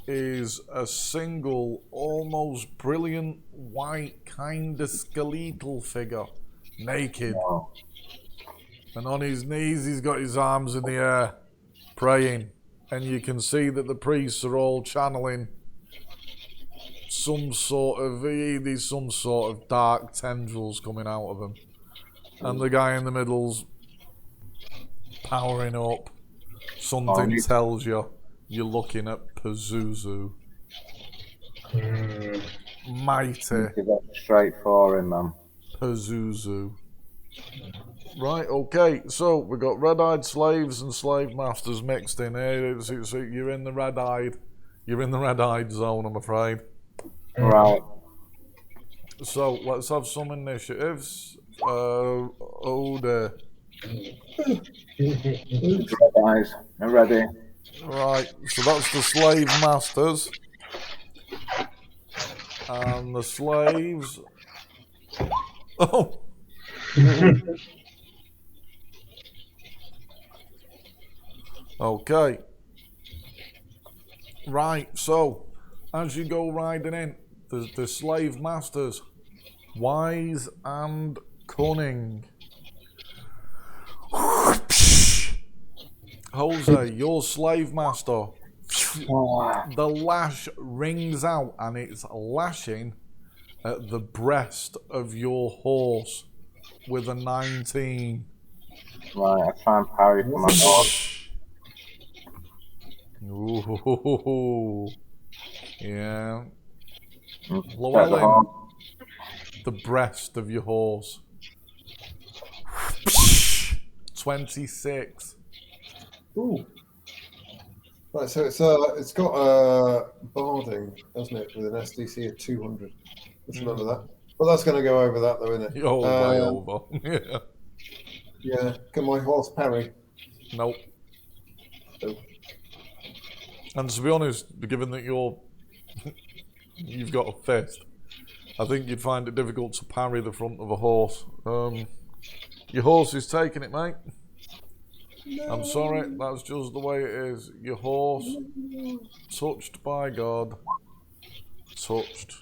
is a single, almost brilliant, white, kind of skeletal figure, naked. Wow. And on his knees, he's got his arms in the air, praying. And you can see that the priests are all channeling some sort of dark tendrils coming out of him. And the guy in the middle's powering up. Something tells you you're looking at Pazuzu. Mighty Straight for him, man. Pazuzu. Right, okay, so we've got red-eyed slaves and slave masters mixed in here. You're in the red-eyed zone, I'm afraid. Right. So let's have some initiatives. Oh dear. Red eyes. I'm ready. Right, so that's the slave masters. And the slaves. Oh! Okay. Right, so as you go riding in, the slave masters, wise and cunning. Jose, your slave master, the lash rings out and it's lashing at the breast of your horse with a 19. Right, I try and parry for my horse. Ooh, yeah. Llewellyn, the breast of your horse. 26. Ooh. Right, so it's got barding, doesn't it, with an SDC of 200. Let's remember that. Well, that's going to go over that, though, isn't it? You're way over. Yeah. Yeah. Can my horse parry? Nope. Oh. And to be honest, given that you've got a fist, I think you'd find it difficult to parry the front of a horse. Your horse is taking it, mate. No. I'm sorry, that's just the way it is. Your horse, touched by God, touched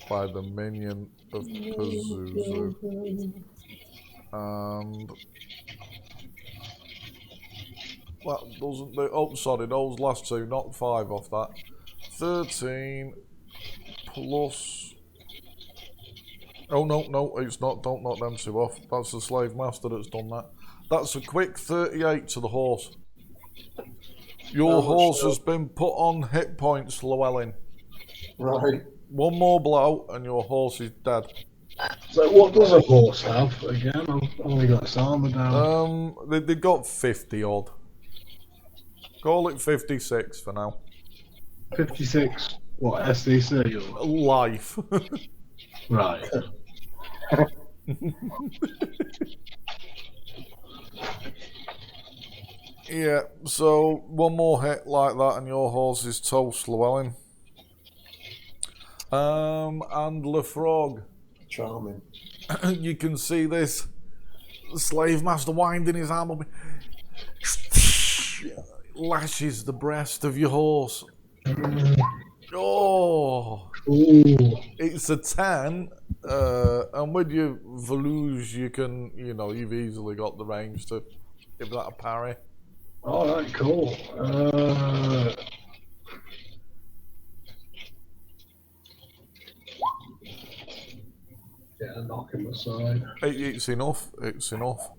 by the minion of Pazuzu. And that doesn't do. Oh, sorry, those last two, knock 5 off that. 13 plus. Oh, no, it's not. Don't knock them 2 off. That's the slave master that's done that. That's a quick 38 to the horse. Your horse has been put on hit points, Llewellyn. Right. One more blow and your horse is dead. So what does a horse have again? I've only got its armour down. They got 50 odd. Call it 56 for now. 56. What, SDC or? Life. Right. Yeah, so one more hit like that and your horse is toast, Llewellyn. And Lefrog. Charming. You can see this slave master winding his arm up. Lashes the breast of your horse. Oh! Ooh. It's a 10, and with your Velouge, you've easily got the range to give that a parry. Alright, cool. in the side. It's enough. It's enough.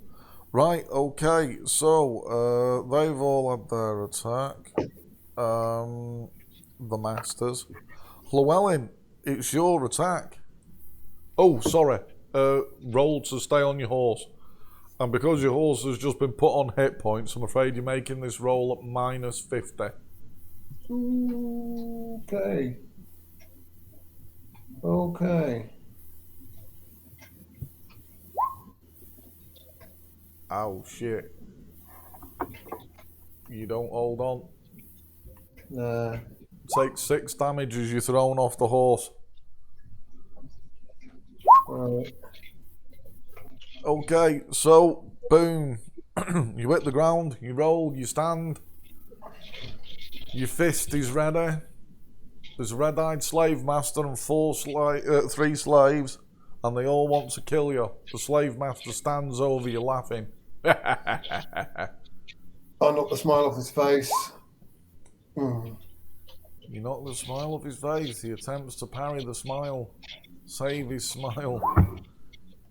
Right, okay, so they've all had their attack. The Masters. Llewellyn, it's your attack. Oh, sorry. Roll to stay on your horse. And because your horse has just been put on hit points, I'm afraid you're making this roll at minus 50. Okay. Okay. Oh, shit. You don't hold on. Nah. Take 6 damage as you're thrown off the horse. Right. Okay, so, boom. You hit the ground, you roll, you stand. Your fist is ready. There's a red-eyed slave master and 3 slaves, and they all want to kill you. The slave master stands over you laughing. I knocked the smile off his face. You knock the smile off his face. He attempts to parry the smile. Save his smile.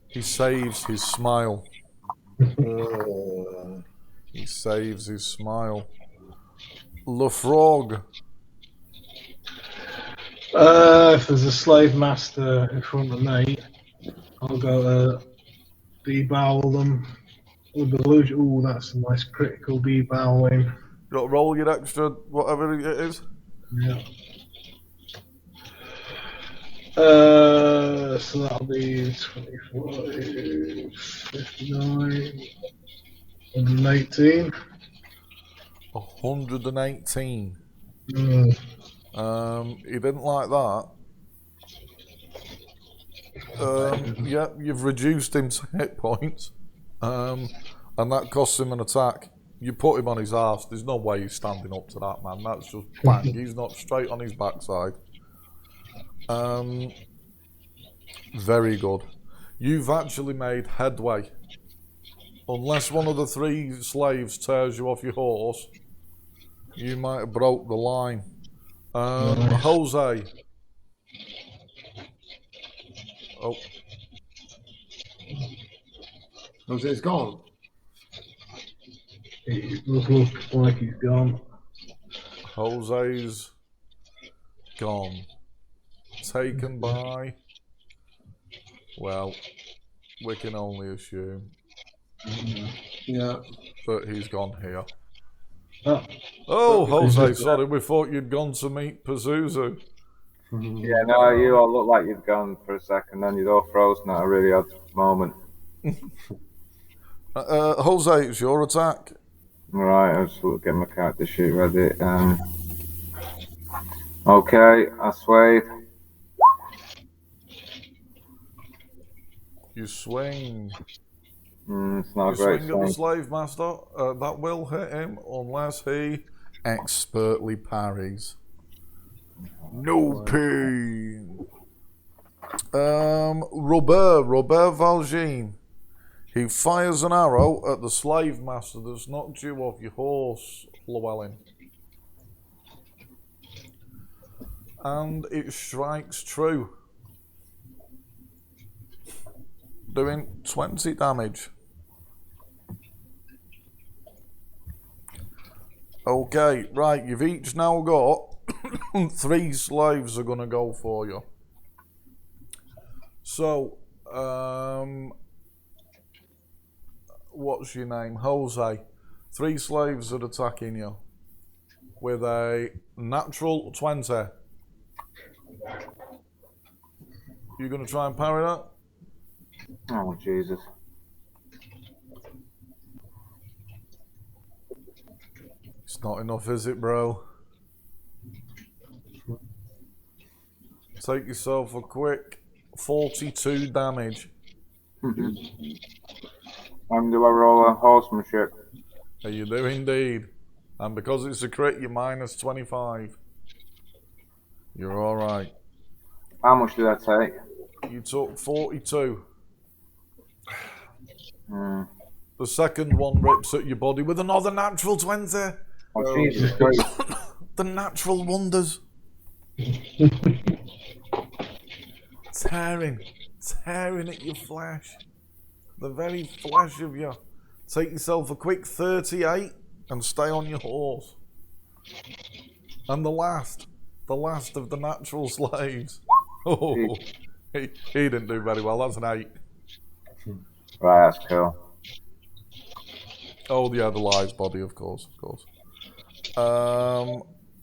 He saves his smile. He saves his smile. Le Frog. If there's a slave master in front of me, I'll go debowel them with the illusion. Ooh, that's a nice critical deboweling. Got to roll your extra, whatever it is. Yeah. So that'll be 25, 59, 118. 118. Mm. He didn't like that. Yeah, you've reduced him to hit points. And that costs him an attack. You put him on his arse. There's no way he's standing up to that, man. That's just bang. He's not straight on his backside. Very good. You've actually made headway. Unless one of the 3 slaves tears you off your horse, you might have broke the line. Jose. Oh. Jose's gone. It does look like he's gone. Jose's gone. Taken by... Well, we can only assume Yeah. that he's gone here. Oh, Jose, sorry, we thought you'd gone to meet Pazuzu. Yeah, no, you all look like you'd gone for a second, then you'd all frozen at a really odd moment. Jose, it's your attack. Right, I was getting my character sheet ready. Okay, I swayed. You swing. It's not a You great swing at the swing. slave master. That will hit him unless he expertly parries. No pain. Robert Valjean. He fires an arrow at the slave master that's knocked you off your horse, Llewellyn. And it strikes true, doing 20 damage. Okay, right, you've each now got 3 slaves are going to go for you. So, what's your name? Jose. 3 slaves are attacking you with a natural 20. You going to try and parry that? Oh, Jesus. It's not enough, is it, bro? Take yourself a quick 42 damage. And do I roll a horsemanship? You do indeed. And because it's a crit, you're minus 25. You're alright. How much did I take? You took 42. Mm. The second one rips at your body with another natural 20. Oh, Jesus Christ. The natural wonders. tearing at your flesh. The very flesh of you. Take yourself a quick 38 and stay on your horse. And the last of the natural slaves. Oh, he didn't do very well. That's an 8. Right, that's cool. Oh, yeah, the lies body, of course.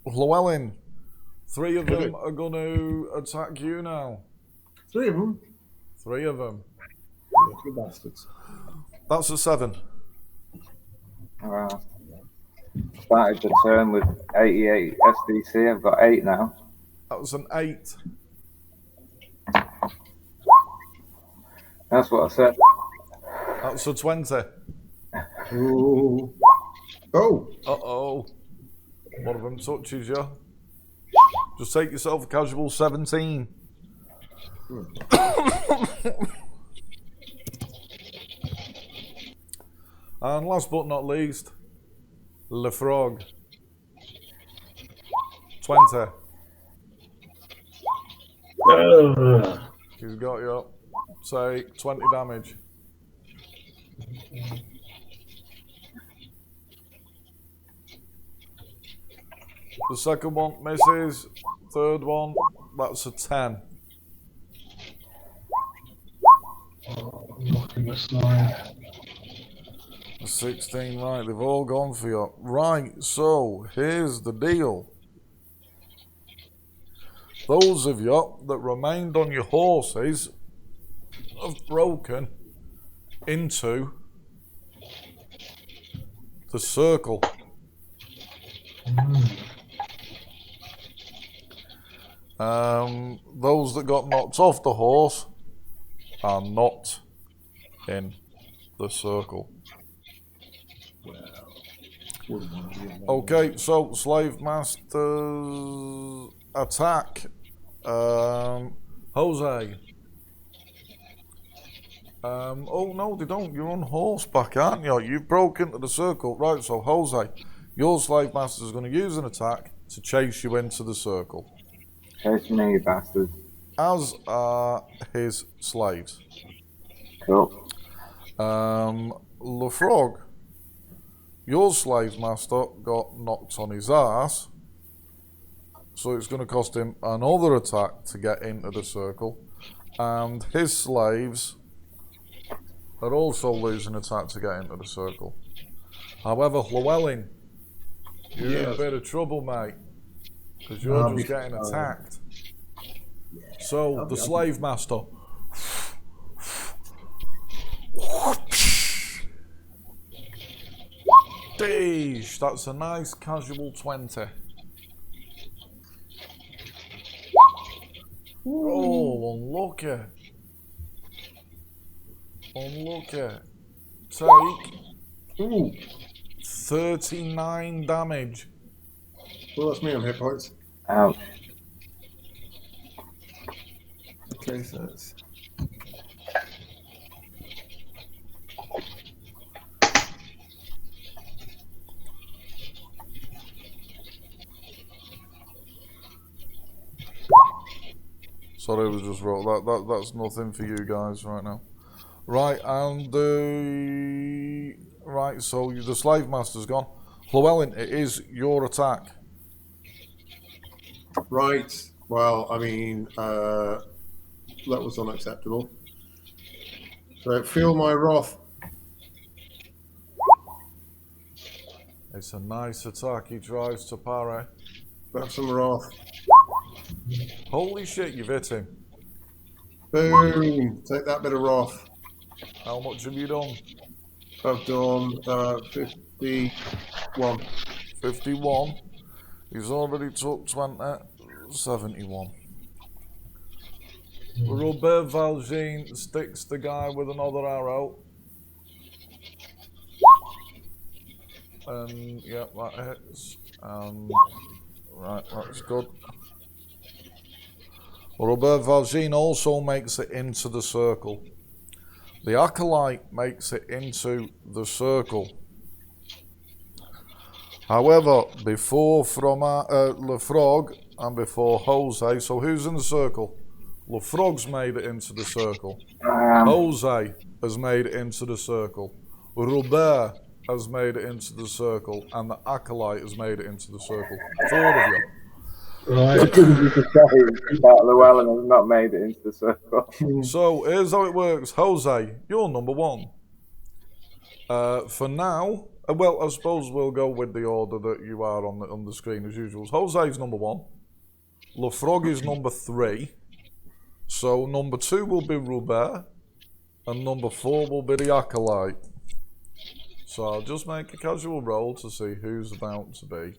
Llewellyn, 3 of them are going to attack you now. 3 of them? 3 of them. Lucky bastards. That's a 7. Well, started the turn with 88 SDC. I've got 8 now. That was an 8. That's what I said. That's a 20. Ooh. Oh. Uh-oh. One of them touches you. Just take yourself a casual 17. And last but not least, Le Frog. 20. He's got you up. Say 20 damage. The second one misses. Third one, that's a 10. Looking at slide. A 16, right, they've all gone for you. Right, so here's the deal. Those of you that remained on your horses have broken into the circle. Those that got knocked off the horse are not in the circle. Okay, so Slave Masters attack. Jose. Oh no, they don't. You're on horseback, aren't you? You've broken into the circle. Right, so Jose, your Slave Master is going to use an attack to chase you into the circle. Chase me, you bastard. As are his slaves. Cool. Le Frog, your Slave Master got knocked on his ass, so it's going to cost him another attack to get into the circle, and his slaves are also losing attack to get into the circle. However, Llewellyn, you're in a bit of trouble, mate, because you're just getting attacked. So, the Slave Master. Deesh, that's a nice casual 20. Oh, unlucky. Unlucky. Take 39 damage. Well, that's me on hit points. Ouch. Okay, so that's... Sorry, I was just wrong. That's nothing for you guys right now. Right, and the... Right, so the Slave Master's gone. Llewellyn, it is your attack. Right. Well, I mean, that was unacceptable. So feel my wrath. It's a nice attack. He tries to parry. Have some wrath. Holy shit, you've hit him. Boom. Take that bit of wrath. How much have you done? I've done 51. 51. He's already took 20. 71. Robert Valjean sticks the guy with another arrow. And yeah, that hits. Right, that's good. Robert Valjean also makes it into the circle. The Acolyte makes it into the circle. However, before Le Frog and before Jose, so who's in the circle? Frog's made it into the circle. Jose has made it into the circle. Robert has made it into the circle. And the Acolyte has made it into the circle. 4 of you. Right. You could say that Llewellyn has not made it into the circle. So here's how it works. Jose, you're number 1. For now, well, I suppose we'll go with the order that you are on the screen as usual. Jose's number 1. Frog is number 3. So number 2 will be Robert. And number 4 will be the Acolyte. So I'll just make a casual roll to see who's about to be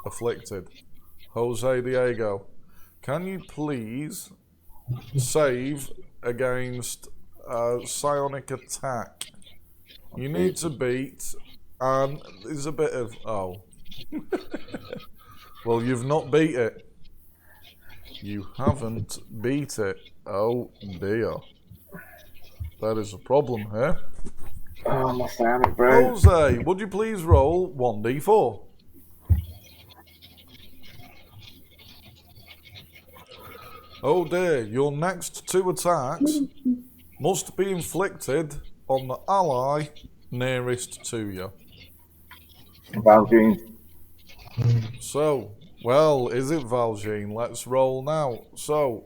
afflicted. Jose Diego, can you please save against psionic attack? You need to beat, and there's a bit of, oh. Well, you've not beat it. You haven't beat it. Oh dear. That is a problem here. Oh, my psionic brain. Jose, would you please roll 1d4? Oh dear, your next 2 attacks must be inflicted on the ally nearest to you. Valjean. So, well, is it Valjean? Let's roll now. So,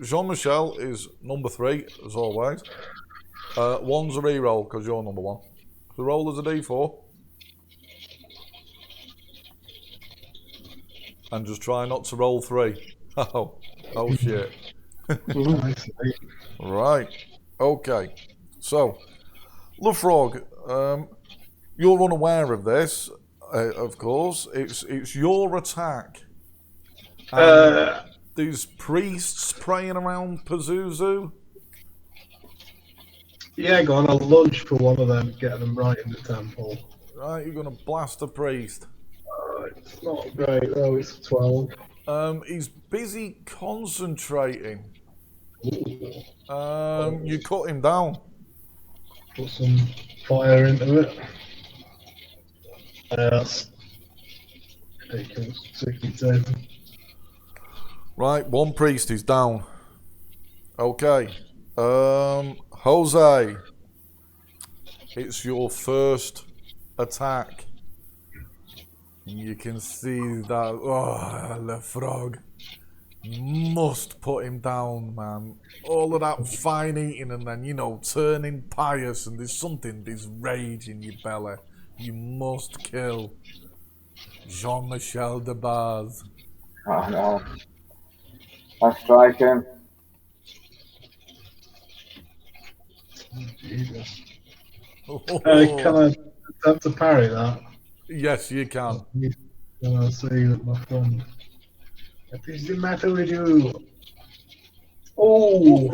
Jean-Michel is number 3, as always. 1's a re-roll, because you're number 1. The roll is a d4. And just try not to roll 3. Oh shit. Right. Okay. So, Frog, you're unaware of this, of course. It's your attack. These priests praying around Pazuzu. Yeah, go on. I'll lunge for one of them, get them right in the temple. Right, you're gonna blast a priest. It's not great though. It's 12. He's busy concentrating. Ooh. You cut him down. Put some fire into it. That's ridiculous. 62. Right, 1 priest is down. Okay. Jose, it's your first attack. You can see that. Oh, Le Frog. Must put him down, man. All of that fine eating and then, turning pious, and there's rage in your belly. You must kill Jean-Michel de Baz. Oh no. I strike him. Jesus. Can I attempt to parry that? Yes, you can. Can I see that my friend? What is the matter with you? Oh!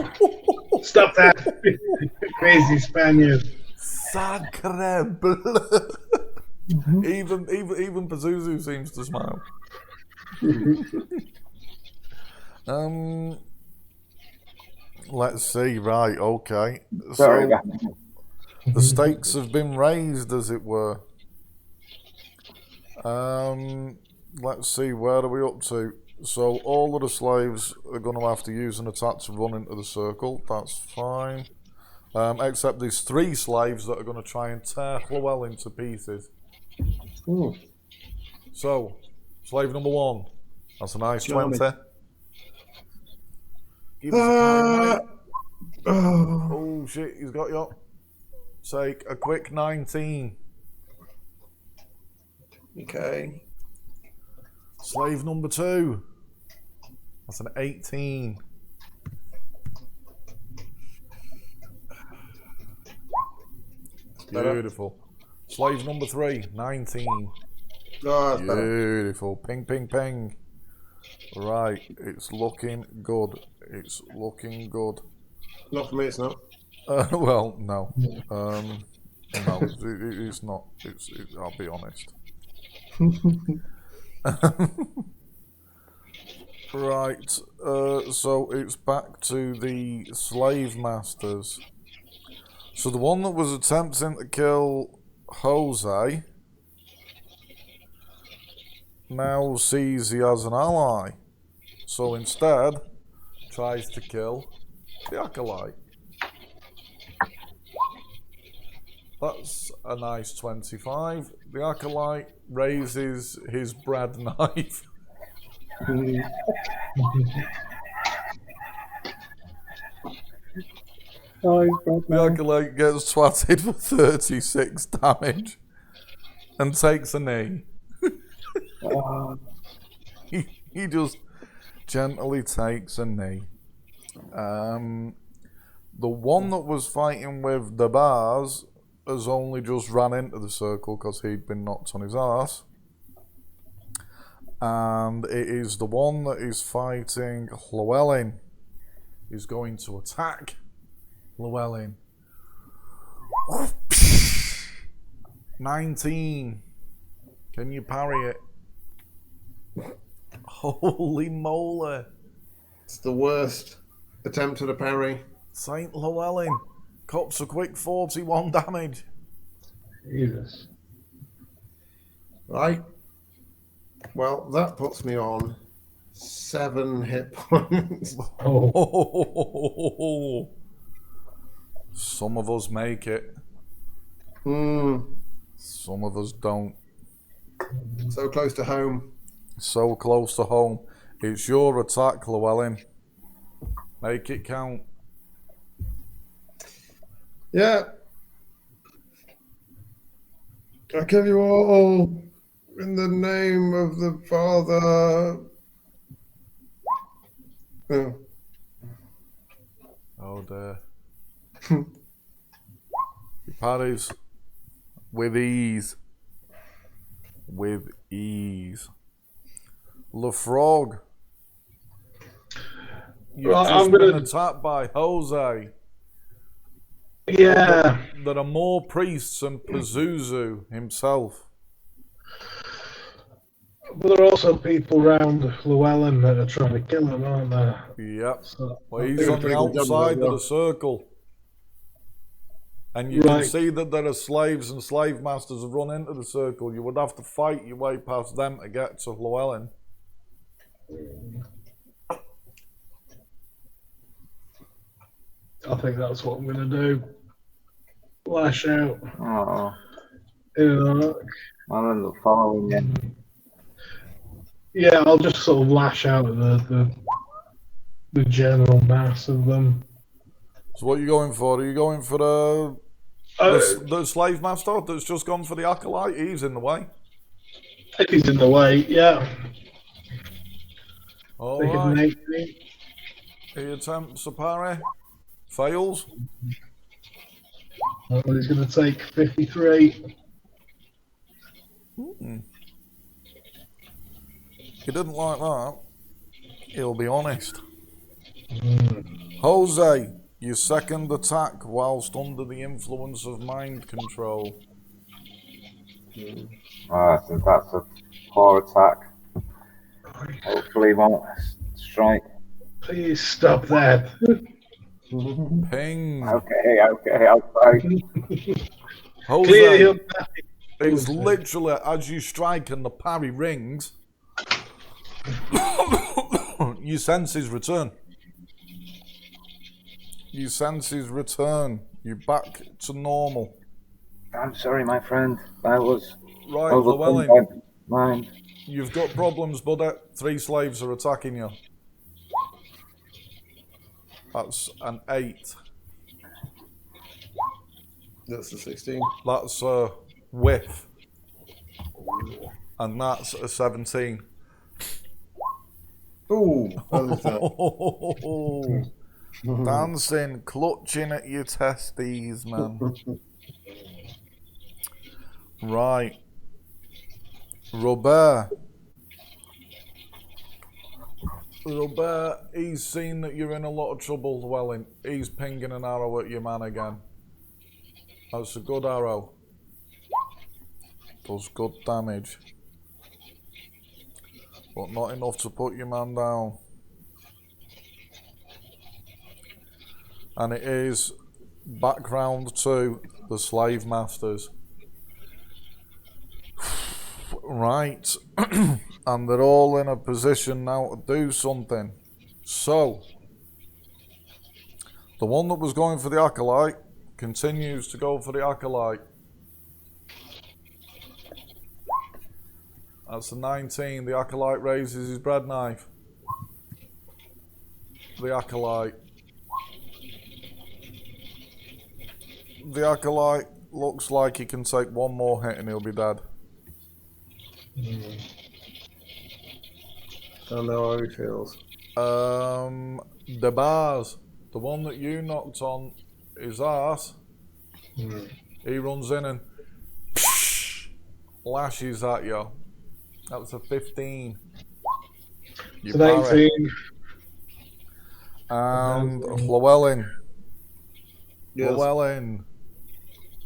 Stop that! Crazy Spaniard. Sacre bleu. Even Pazuzu seems to smile. Let's see. Right. Okay. Sorry, So the stakes have been raised, as it were. Let's see. Where are we up to? So all of the slaves are going to have to use an attack to run into the circle. That's fine. Except there's 3 slaves that are going to try and tear Llewellyn to pieces. Ooh. So, slave number 1. That's a nice Charming. 20. Give us a parry, mate. Oh shit, he's got you. Take a quick 19. Okay. Slave number 2. That's an 18. Better. Beautiful. Slave number 3, 19. Oh, that's better. Beautiful. Ping, ping, ping. Right, it's looking good. It's looking good. Not for me, it's not. Well, no. No, it's not. I'll be honest. Right, so it's back to the slave masters. So the one that was attempting to kill Jose now sees he has an ally. So instead, tries to kill the acolyte. That's a nice 25. The acolyte raises his bread knife. The acolyte gets swatted for 36 damage and takes a knee. He just gently takes a knee. The one that was fighting with the bars has only just ran into the circle because he'd been knocked on his arse. And it is the one that is fighting Llewellyn. He's going to attack Llewellyn. 19. Can you parry it? Holy moly. It's the worst attempt at a parry. Saint Llewellyn cops a quick 41 damage. Jesus. Right. Well, that puts me on 7 hit points. Oh. Some of us make it. Some of us don't. So close to home. So close to home. It's your attack, Llewellyn. Make it count. Yeah. I kill you all in the name of the Father. Oh. Oh dear. He parries with ease. With ease. Le Frog. You've just been attacked by Jose. Yeah. There are more priests and Pazuzu himself. But there are also people around Llewellyn that are trying to kill him, aren't there? Yep. So, Well, he's on the outside of the circle. And you can see that there are slaves and slave masters have run into the circle. You would have to fight your way past them to get to Llewellyn. I think that's what I'm going to do. Lash out. Oh, In an arc. I'll end up following you. Yeah, I'll just sort of lash out at the general mass of them. So what are you going for? Are you going for the slave master that's just gone for the acolyte? He's in the way. If he's in the way, yeah. All They can right. make me. He attempts a parry. Fails. Oh, he's going to take 53. He didn't like that. He'll be honest. Jose, your second attack whilst under the influence of mind control. I think that's a poor attack. Hopefully he won't strike. Please stop that. Ping. Okay, I'll try. Clear Jose, him. it's literally as you strike and the parry rings, you sense his return. You sense his return. You're back to normal. I'm sorry, my friend. I was Right, overcome Llewellyn, by mind. you've got problems, buddy. 3 slaves are attacking you. That's an 8. That's the 16. That's a whiff. And that's a 17. Ooh, what is that? Dancing, clutching at your testes, man. Right. Robert, he's seen that you're in a lot of trouble, Llewellyn. He's pinging an arrow at your man again. That's a good arrow. Does good damage. But not enough to put your man down. And it is background to the slave masters. Right. And they're all in a position now to do something. So, The one that was going for the acolyte continues to go for the acolyte. That's a 19. The acolyte raises his bread knife. The acolyte. The acolyte looks like he can take one more hit and he'll be dead. I know how he feels. The bars. The one that you knocked on his ass. He runs in and lashes at you. That was a 15. You It's an 18. And Llewellyn. Yes. Llewellyn,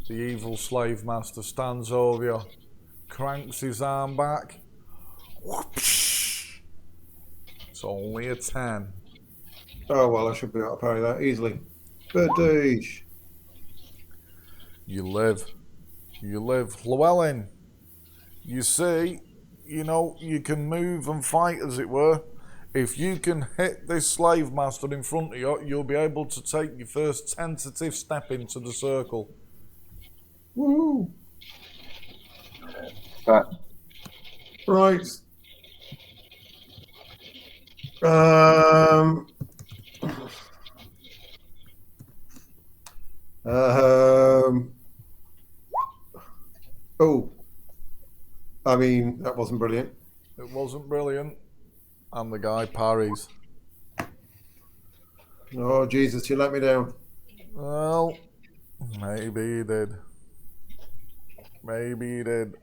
the evil slave master, stands over you, cranks his arm back. Whoosh. It's only a 10. Oh, well, I should be able to parry that easily. Birdish. You live. You live. Llewellyn, you see, you know, you can move and fight, as it were. If you can hit this slave master in front of you, you'll be able to take your first tentative step into the circle. Woohoo! But Right. Um. Oh. I mean, that wasn't brilliant. It wasn't brilliant. And the guy parries. Oh, Jesus, you let me down. Well, maybe he did. Maybe he did.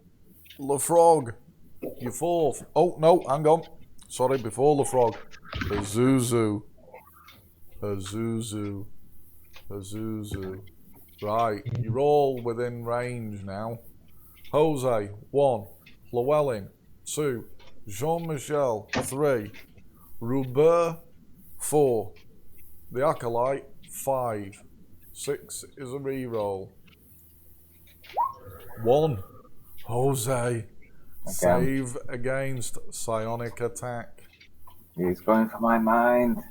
LeFrog, you fourth. Oh, no, hang on. Sorry, before LeFrog. Pazuzu. Pazuzu. Pazuzu. Right, you're all within range now. Jose, 1. Llewellyn, 2. Jean-Michel, 3. Robert, 4. The Acolyte, 5. 6 is a reroll. 1. Jose, save against psionic attack. he's going for my mind.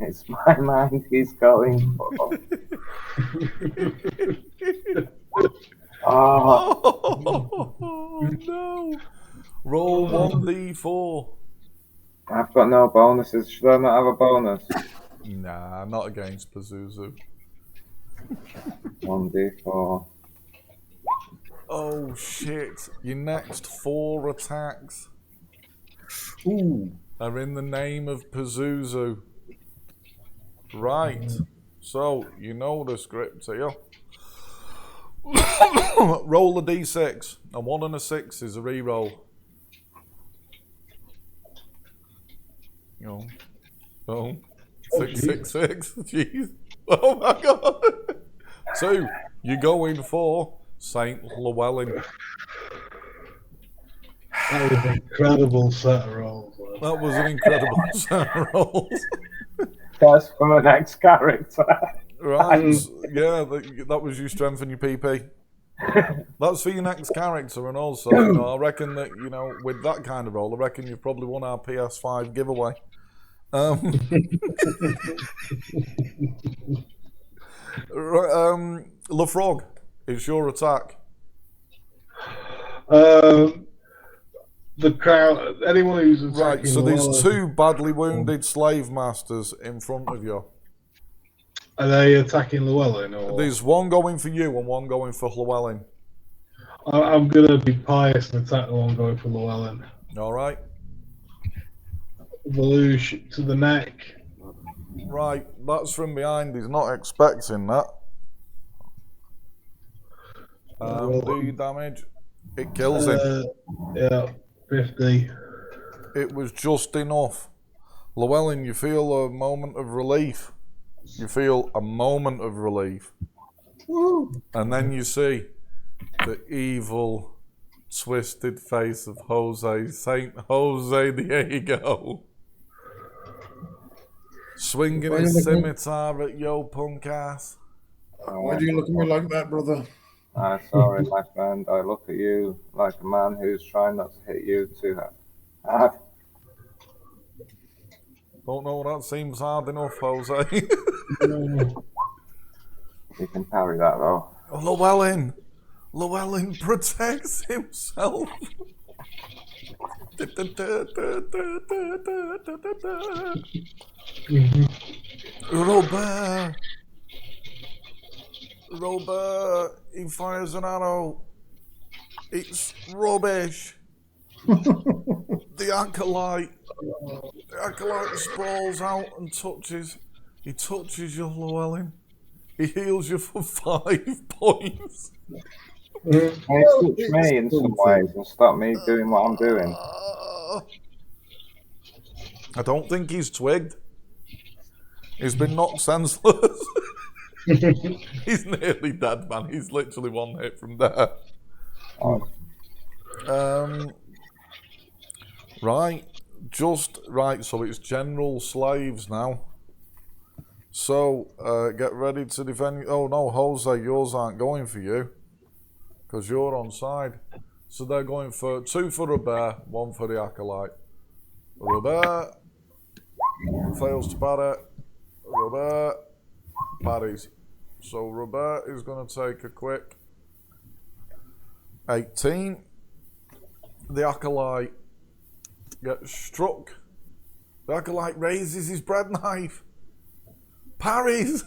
It's my mind he's going for. Oh, Oh, no. Roll 1d4. I've got no bonuses. Should I not have a bonus? Nah, not against Pazuzu. 1d4. Oh shit. Your next 4 attacks Ooh. are in the name of Pazuzu. Right. So, you know the script here. Roll a d6. A 1 and a 6 is a reroll. You know. Oh. 6, 6, 6. Jeez. Oh my god. 2. You're going for Saint Llewellyn. That was an incredible set of rolls. Man. That was an incredible set of rolls. That's from the next character. Right, yeah, that was your strength and your PP. That's for your next character, and also, you know, I reckon that, you know, with that kind of roll, I reckon you've probably won our PS5 giveaway. LeFrog, it's your attack. The crowd, anyone who's attacking. Right, so there's Llewellyn, 2 badly wounded slave masters in front of you. Are they attacking Llewellyn? Or? There's one going for you and one going for Llewellyn. I'm going to be pious and attack the one going for Llewellyn. All right. Volush to the neck. Right, that's from behind. He's not expecting that. Do damage. It kills him. Yeah, 50. It was just enough. Llewellyn, you feel a moment of relief. You feel a moment of relief. Woo. And then you see the evil, twisted face of Jose. Saint Jose Diego. Swinging his scimitar at yo punk ass. Why do you look at me like that, brother? I'm sorry, my friend. I look at you like a man who's trying not to hit you too hard. Don't know, that seems hard enough, Jose. You can parry that though. Llewellyn protects himself. Robert, he fires an arrow. It's rubbish. The acolyte sprawls out and touches. He touches you, Llewellyn. He heals you for 5 points. Can you touch me in some ways and stop me doing what I'm doing? I don't think he's twigged. He's been knocked senseless. He's nearly dead, man. He's literally 1 hit from there. Right. So it's general slaves now. So, get ready to defend. Oh no, Jose, yours aren't going for you. Because you're on side. So they're going for 2 for Robert, 1 for the acolyte. Robert fails to parry. Robert parries. So Robert is going to take a quick 18. The acolyte gets struck. The acolyte raises his bread knife. Parries.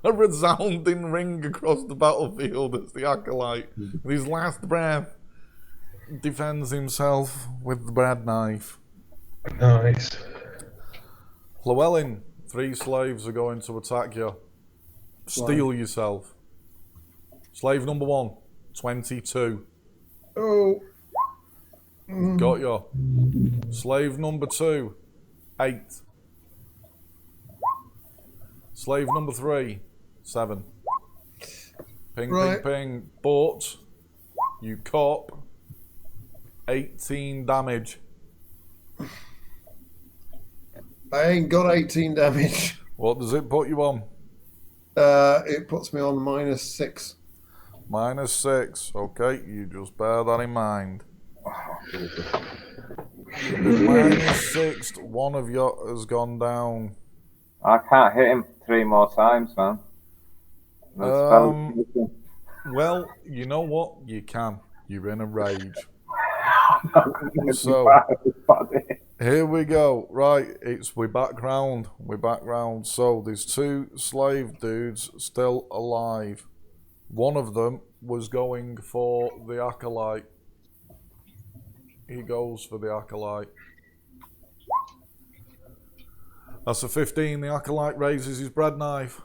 A resounding ring across the battlefield as the acolyte, with his last breath, defends himself with the bread knife. Nice. Llewellyn, 3 slaves are going to attack you. Steal yourself. Slave number 1, 22. Oh. Got you. Slave number 2, 8. Slave number 3, 7. Ping, Right. ping, ping. But you cop 18 damage. I ain't got 18 damage. What does it put you on? It puts me on -6. -6. Okay, you just bear that in mind. -6. One of you has gone down. I can't hit him 3 more times, man. Well, you know what? You can. You're in a rage. So here we go. Right, we're back round. So there's 2 slave dudes still alive. One of them was going for the acolyte. He goes for the acolyte. That's a 15. The acolyte raises his bread knife.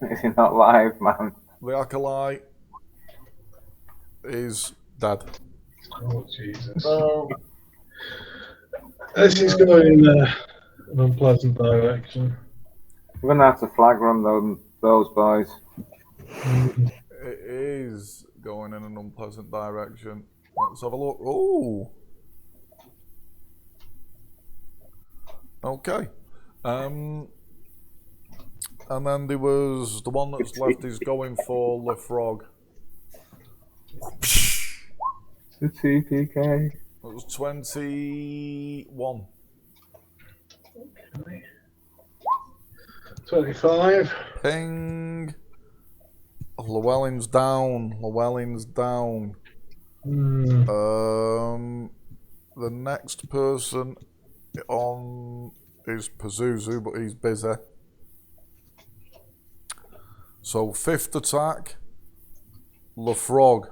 Is he not live, man? The acolyte is dead. Oh, Jesus. Oh. This is going in an unpleasant direction. We're going to have to flag run those boys. It is going in an unpleasant direction. Let's have a look. Oh. Okay. And then there was the one that's left is going for Le Frog. The TPK. It was 21. Okay. 25. Ping. Llewellyn's down. The next person on is Pazuzu, but he's busy. So 5th attack, Le Frog.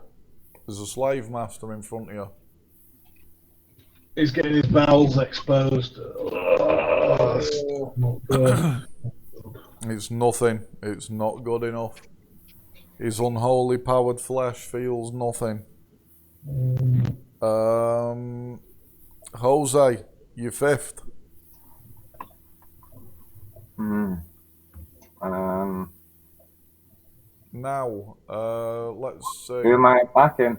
There's a slave master in front of you. He's getting his bowels exposed. Not good. It's nothing. It's not good enough. His unholy powered flesh feels nothing. Jose, you're 5th. Now, let's see. Who am I attacking?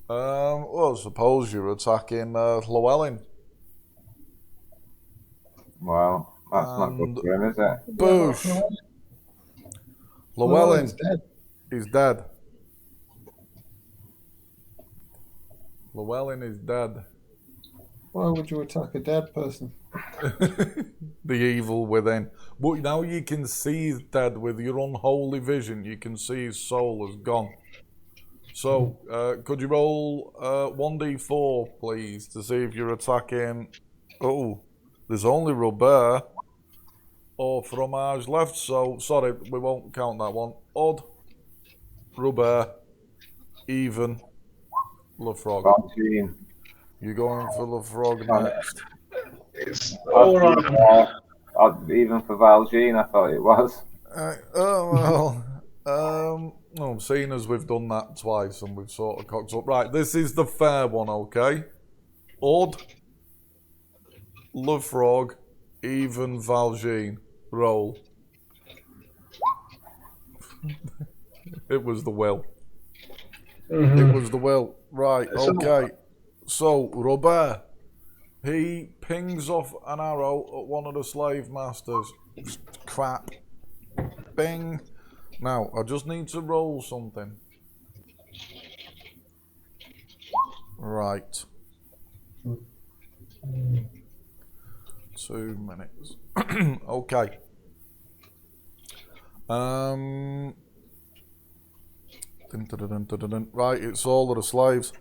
Well, I suppose you're attacking Llewellyn. Well, that's not good for him, is it? Boosh. Llewellyn is dead. Llewellyn is dead. Why would you attack a dead person? The evil within. But now you can see he's dead with your unholy vision. You can see his soul has gone. So, could you roll 1d4, please, to see if you're attacking... Oh, there's only Robert or Fromage left, so sorry, we won't count that one. Odd, Robert, even, Lefrog. Valjean. You're going for Lefrog next. It's all right. Even for Valjean, I thought it was. Seeing as we've done that twice and we've sort of cocked up. Right, this is the fair one, okay? Odd, Lefrog, even Valjean. Roll. It was the will. It was the will. Right, okay. So, Robert, he pings off an arrow at one of the slave masters. Crap. Bing. Now, I just need to roll something. Right. 2 minutes. Okay. Right, it's all of the slaves.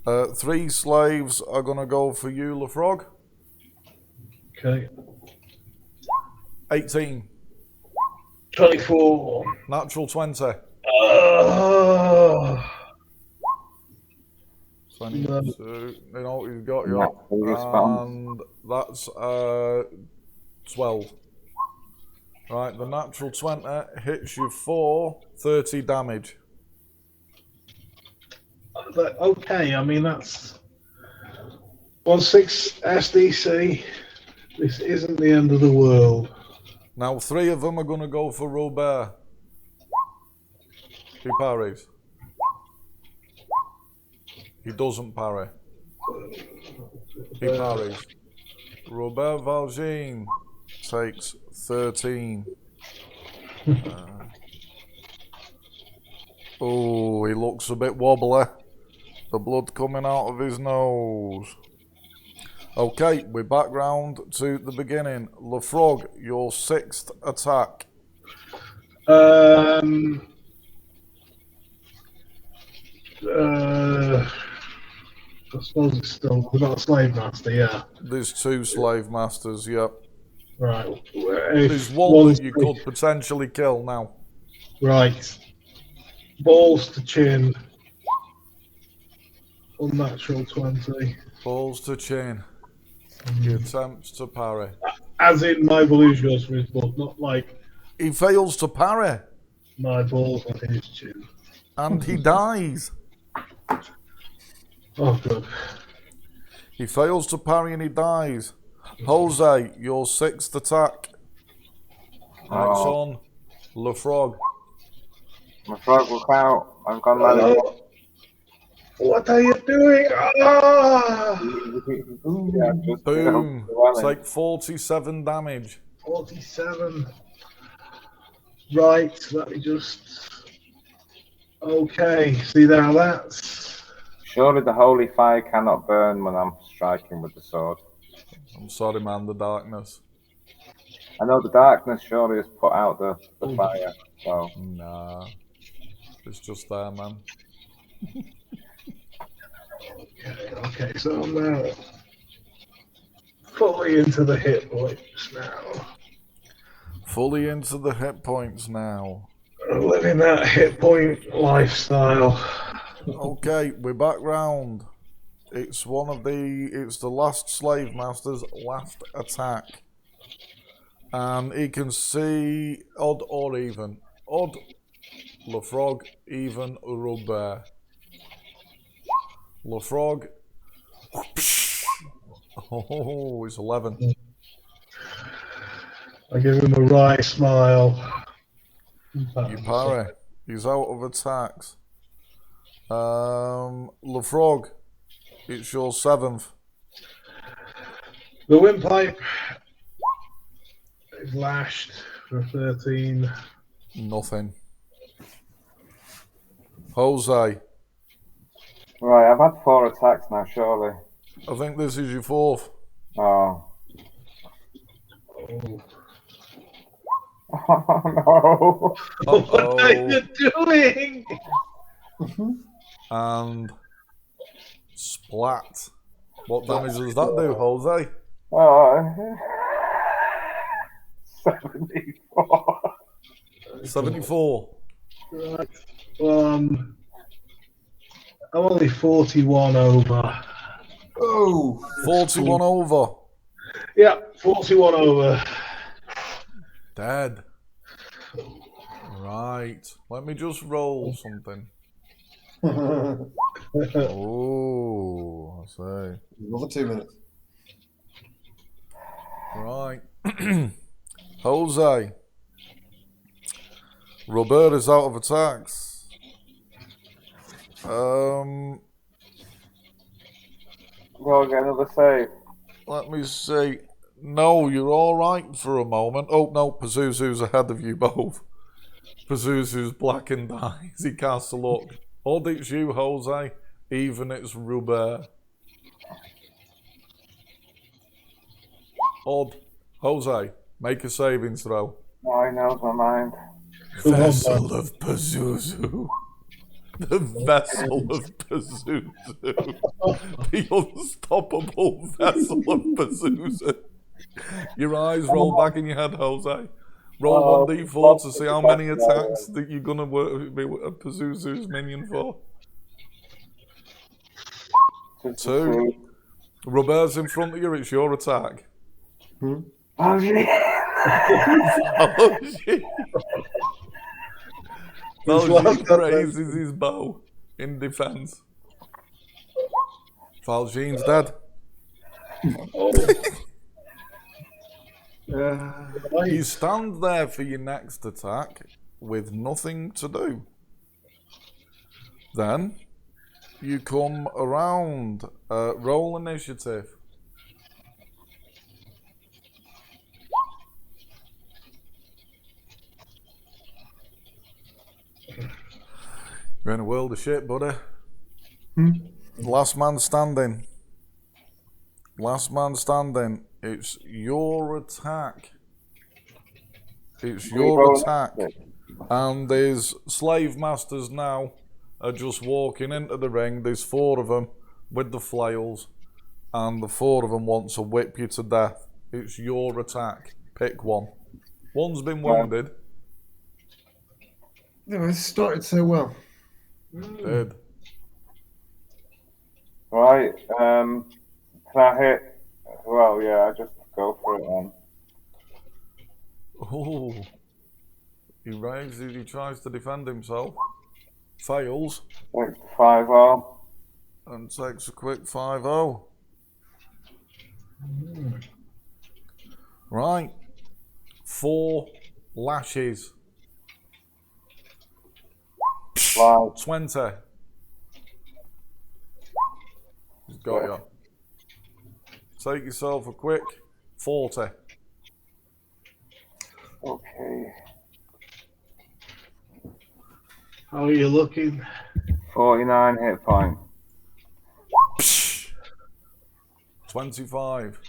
3 slaves are gonna go for you, Lefrog. Okay. 18. 24. Natural 20. 22. You know, he's got you. And that's 12. Right, the natural 20 hits you for 30 damage. Okay, I mean, that's 1/6 SDC. This isn't the end of the world. Now, 3 of them are going to go for Robert. He parries. He doesn't parry. He parries. Robert Valjean takes 13. Oh, he looks a bit wobbly. The blood coming out of his nose. Okay, we're back round to the beginning. Lefrog, your 6th attack. I suppose it's still, we've got a slave master, yeah. There's 2 slave masters, yep. Right. There's one that you could potentially kill now. Right. Balls to chin. Unnatural 20. Balls to chin. He attempts to parry. As in my balloon goes for his blood, not like He fails to parry. my balls on his chin. And he dies. Oh, good. He fails to parry and he dies. Jose, your 6th attack. Next on, Lefrog. Lefrog, look out. I've gone low. What are you doing? Ah! Yeah, just Boom. Take 47 damage. 47. Right, let me just... Okay, see now that's... Surely the holy fire cannot burn when I'm striking with the sword. I'm sorry, man, the darkness. I know the darkness surely has put out the fire, so... Nah. It's just there, man. Okay, so I'm now fully into the hit points now. Fully into the hit points now. I'm living that hit point lifestyle. Okay, we're back round. It's the last slave master's last attack. And he can see odd or even. Odd, Lefrog, even, Robert. Lefrog. Oh, it's 11. I give him a wry smile. You parry. He's out of attacks. Lefrog, it's your 7th. The windpipe is lashed for 13. Nothing. Jose. Right, I've had 4 attacks now, surely. I think this is your fourth. Oh. Oh. Oh no. What are you doing? And splat. What damage does that do, Jose? Oh. 74. 74. Right. Well, I'm only 41 over. Oh, 41 over. Yeah, 41 over. Dead. Right. Let me just roll something. Oh, I see. another 2 minutes. Right. Jose. Robert is out of attacks. Go get another save. Let me see. No, you're all right for a moment. Oh, no, Pazuzu's ahead of you both. Pazuzu's blackened eyes. He casts a look. Odd it's you, Jose. Even it's Robert. Odd. Jose, make a saving throw. Oh, he knows my mind. Vessel of Pazuzu. The vessel of Pazuzu. The unstoppable vessel of Pazuzu. Your eyes roll back in your head, Jose. Roll 1d4 to see how many attacks that you're going to be a Pazuzu's minion for. 2. Robert's in front of you, it's your attack. Oh, shit. Oh, shit. Valjean raises his bow in defense. Valjean's dead. You stand there for your next attack with nothing to do. Then you come around. Roll initiative. You're in a world of shit, buddy. Last man standing. Last man standing. It's your attack. It's your attack. And these slave masters now are just walking into the ring. There's 4 of them with the flails. And the 4 of them want to whip you to death. It's your attack. Pick one. One's been wounded. Anyway, it started so well. Dead. Right, can I hit? Well, yeah, I just go for it then. Oh. He raises, he tries to defend himself. Fails. Like 5-0. And takes a quick 5-0. Right. 4 lashes. Wow. 20. He's got you. Take yourself a quick 40. Okay. How are you looking? 49 hit point. 25.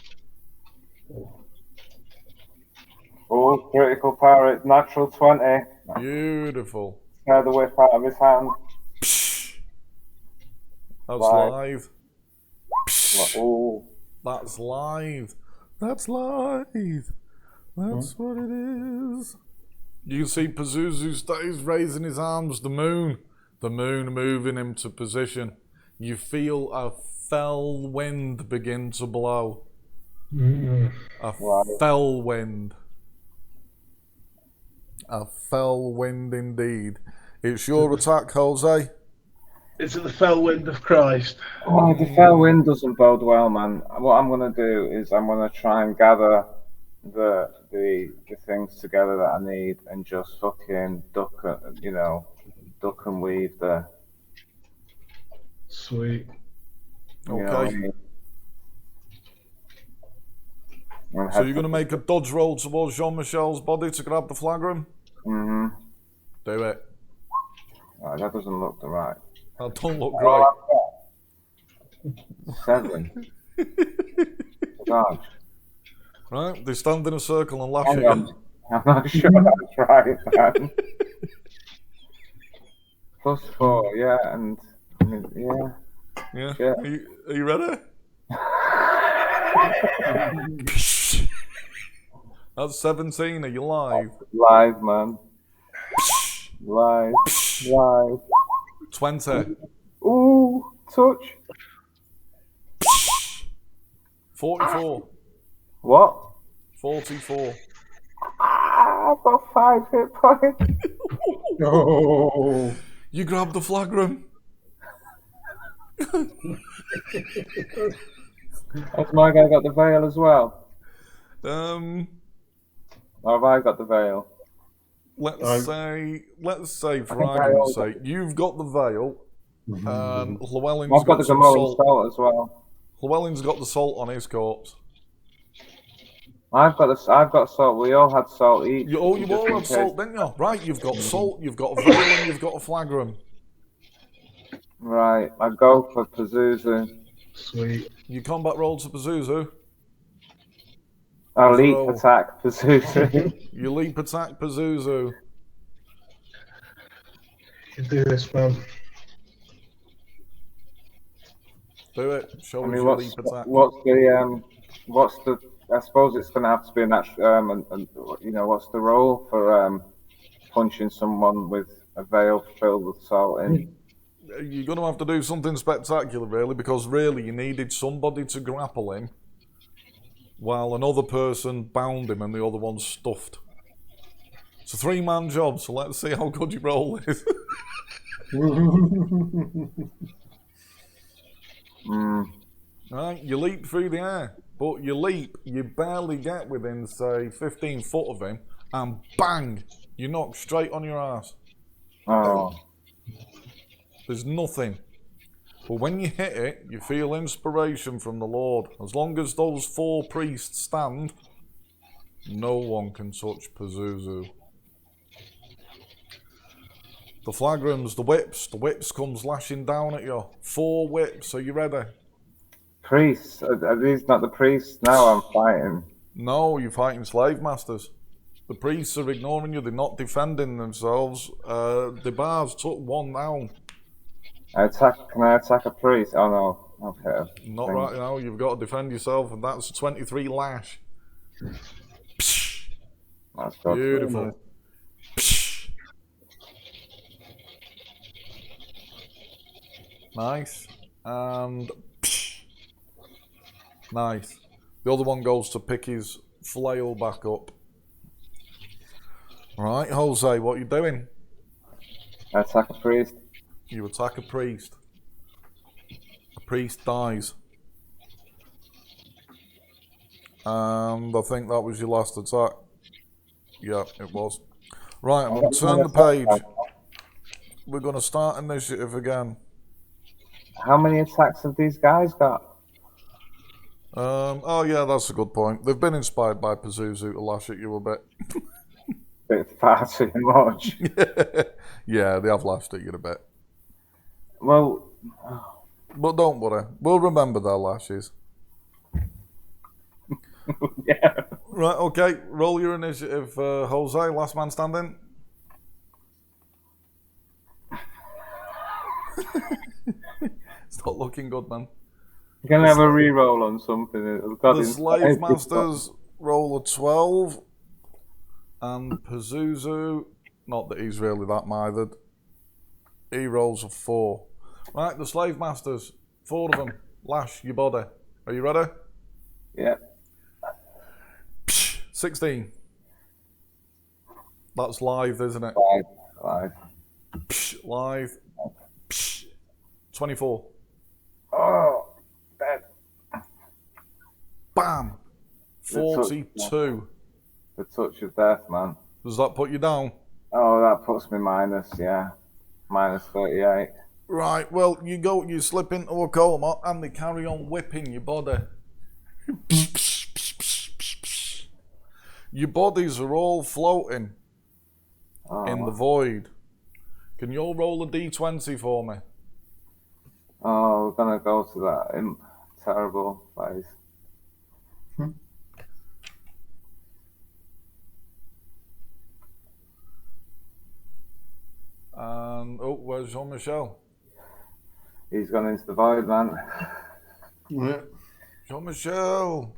Oh, critical power. It's natural 20. Beautiful. Tear the whip out of his hand. That's Live. live. Oh. That's live. That's live. That's what it is. You can see Pazuzu stays raising his arms. The moon moving him to position. You feel a fell wind begin to blow. A fell wind. A fell wind indeed. It's your attack, Jose. It's the fell wind of Christ. Oh, the fell wind doesn't bode well, man. What I'm gonna do is I'm gonna try and gather the things together that I need and just fucking duck and weave the. Sweet. Okay. So you're going to make a dodge roll towards Jean-Michel's body to grab the flagrum? Mm-hmm. Do it. Right, that doesn't look right. That don't look right. 7. God. Right, they stand in a circle and lash Hang at on. you. I'm not sure that's right, man. +4, yeah, and I mean, yeah. Yeah. Shit. Are you ready? That's 17. Are you live? Live, man. Live. Live. 20. Ooh, touch. 44. What? 44. I've got 5 hit points. Oh, You grabbed the flagrum. Has my guy got the veil as well? Um, Or have I got the veil? let's say for think I argument's always- sake, you've got the veil, and Llewellyn's I've got the got some Gomorrah salt. salt as well. Llewellyn's got the salt on his corpse. I've got salt. We all had salt each. You just all in had case. salt, didn't you? Right, you've got salt, you've got a veil, and you've got a flagrum. Right, I go for Pazuzu. Sweet. Your combat roll to Pazuzu. Oh, leap Roll. attack Pazuzu. You leap attack Pazuzu. You can do this, man. Do it. Show I us mean, your leap attack. what's the? I suppose it's going to have to be a natural. And you know, what's the role for punching someone with a veil filled with salt in? You're going to have to do something spectacular, really, because really you needed somebody to grapple him while another person bound him and the other one's stuffed. It's a 3-man job, so let's see how good your roll is. Right, you leap through the air, but you barely get within, say, 15 foot of him, and bang, you knock straight on your ass. Oh, There's nothing. But when you hit it, you feel inspiration from the Lord. As long as those 4 priests stand, no one can touch Pazuzu. The flagrums, the whips comes lashing down at you. 4 whips, are you ready? priests? Are these not the priests? Now I'm fighting. No, you're fighting slave masters. The priests are ignoring you, they're not defending themselves. The bars took 1 down. Can I attack a priest? Oh no. Okay. Not right now, you've got to defend yourself, and that's 23 lash. That's good. Beautiful. Nice. And nice. The other one goes to pick his flail back up. Right, Jose, what are you doing? I attack a priest. You attack a priest. A priest dies. And I think that was your last attack. Yeah, it was. Right, I'm going to turn the page. We're going to start initiative again. How many attacks have these guys got? Oh yeah, that's a good point. They've been inspired by Pazuzu to lash at you a bit. Bit far too much. Yeah, they have lashed at you a bit. Well, But don't worry, we'll remember their lashes. yeah. Right, okay, roll your initiative, Jose, last man standing. It's not looking good, man. You can have a re-roll on something. The slave masters roll a 12, and Pazuzu, not that he's really that mithered, he rolls a 4. Right, the slave masters, 4 of them, lash your body. Are you ready? Yeah. 16. That's live, isn't it? 5. Live. 24. Oh, dead. Bam! 42. The touch of death, man. Does that put you down? Oh, that puts me minus, yeah. Minus 38. Right, well, you slip into a coma and they carry on whipping your body. Your bodies are all floating in the void. Can you all roll a d20 for me? Oh, we're gonna go to that. terrible place. And oh, where's Jean-Michel? He's gone into the void, man. Yeah. Jean-Michel!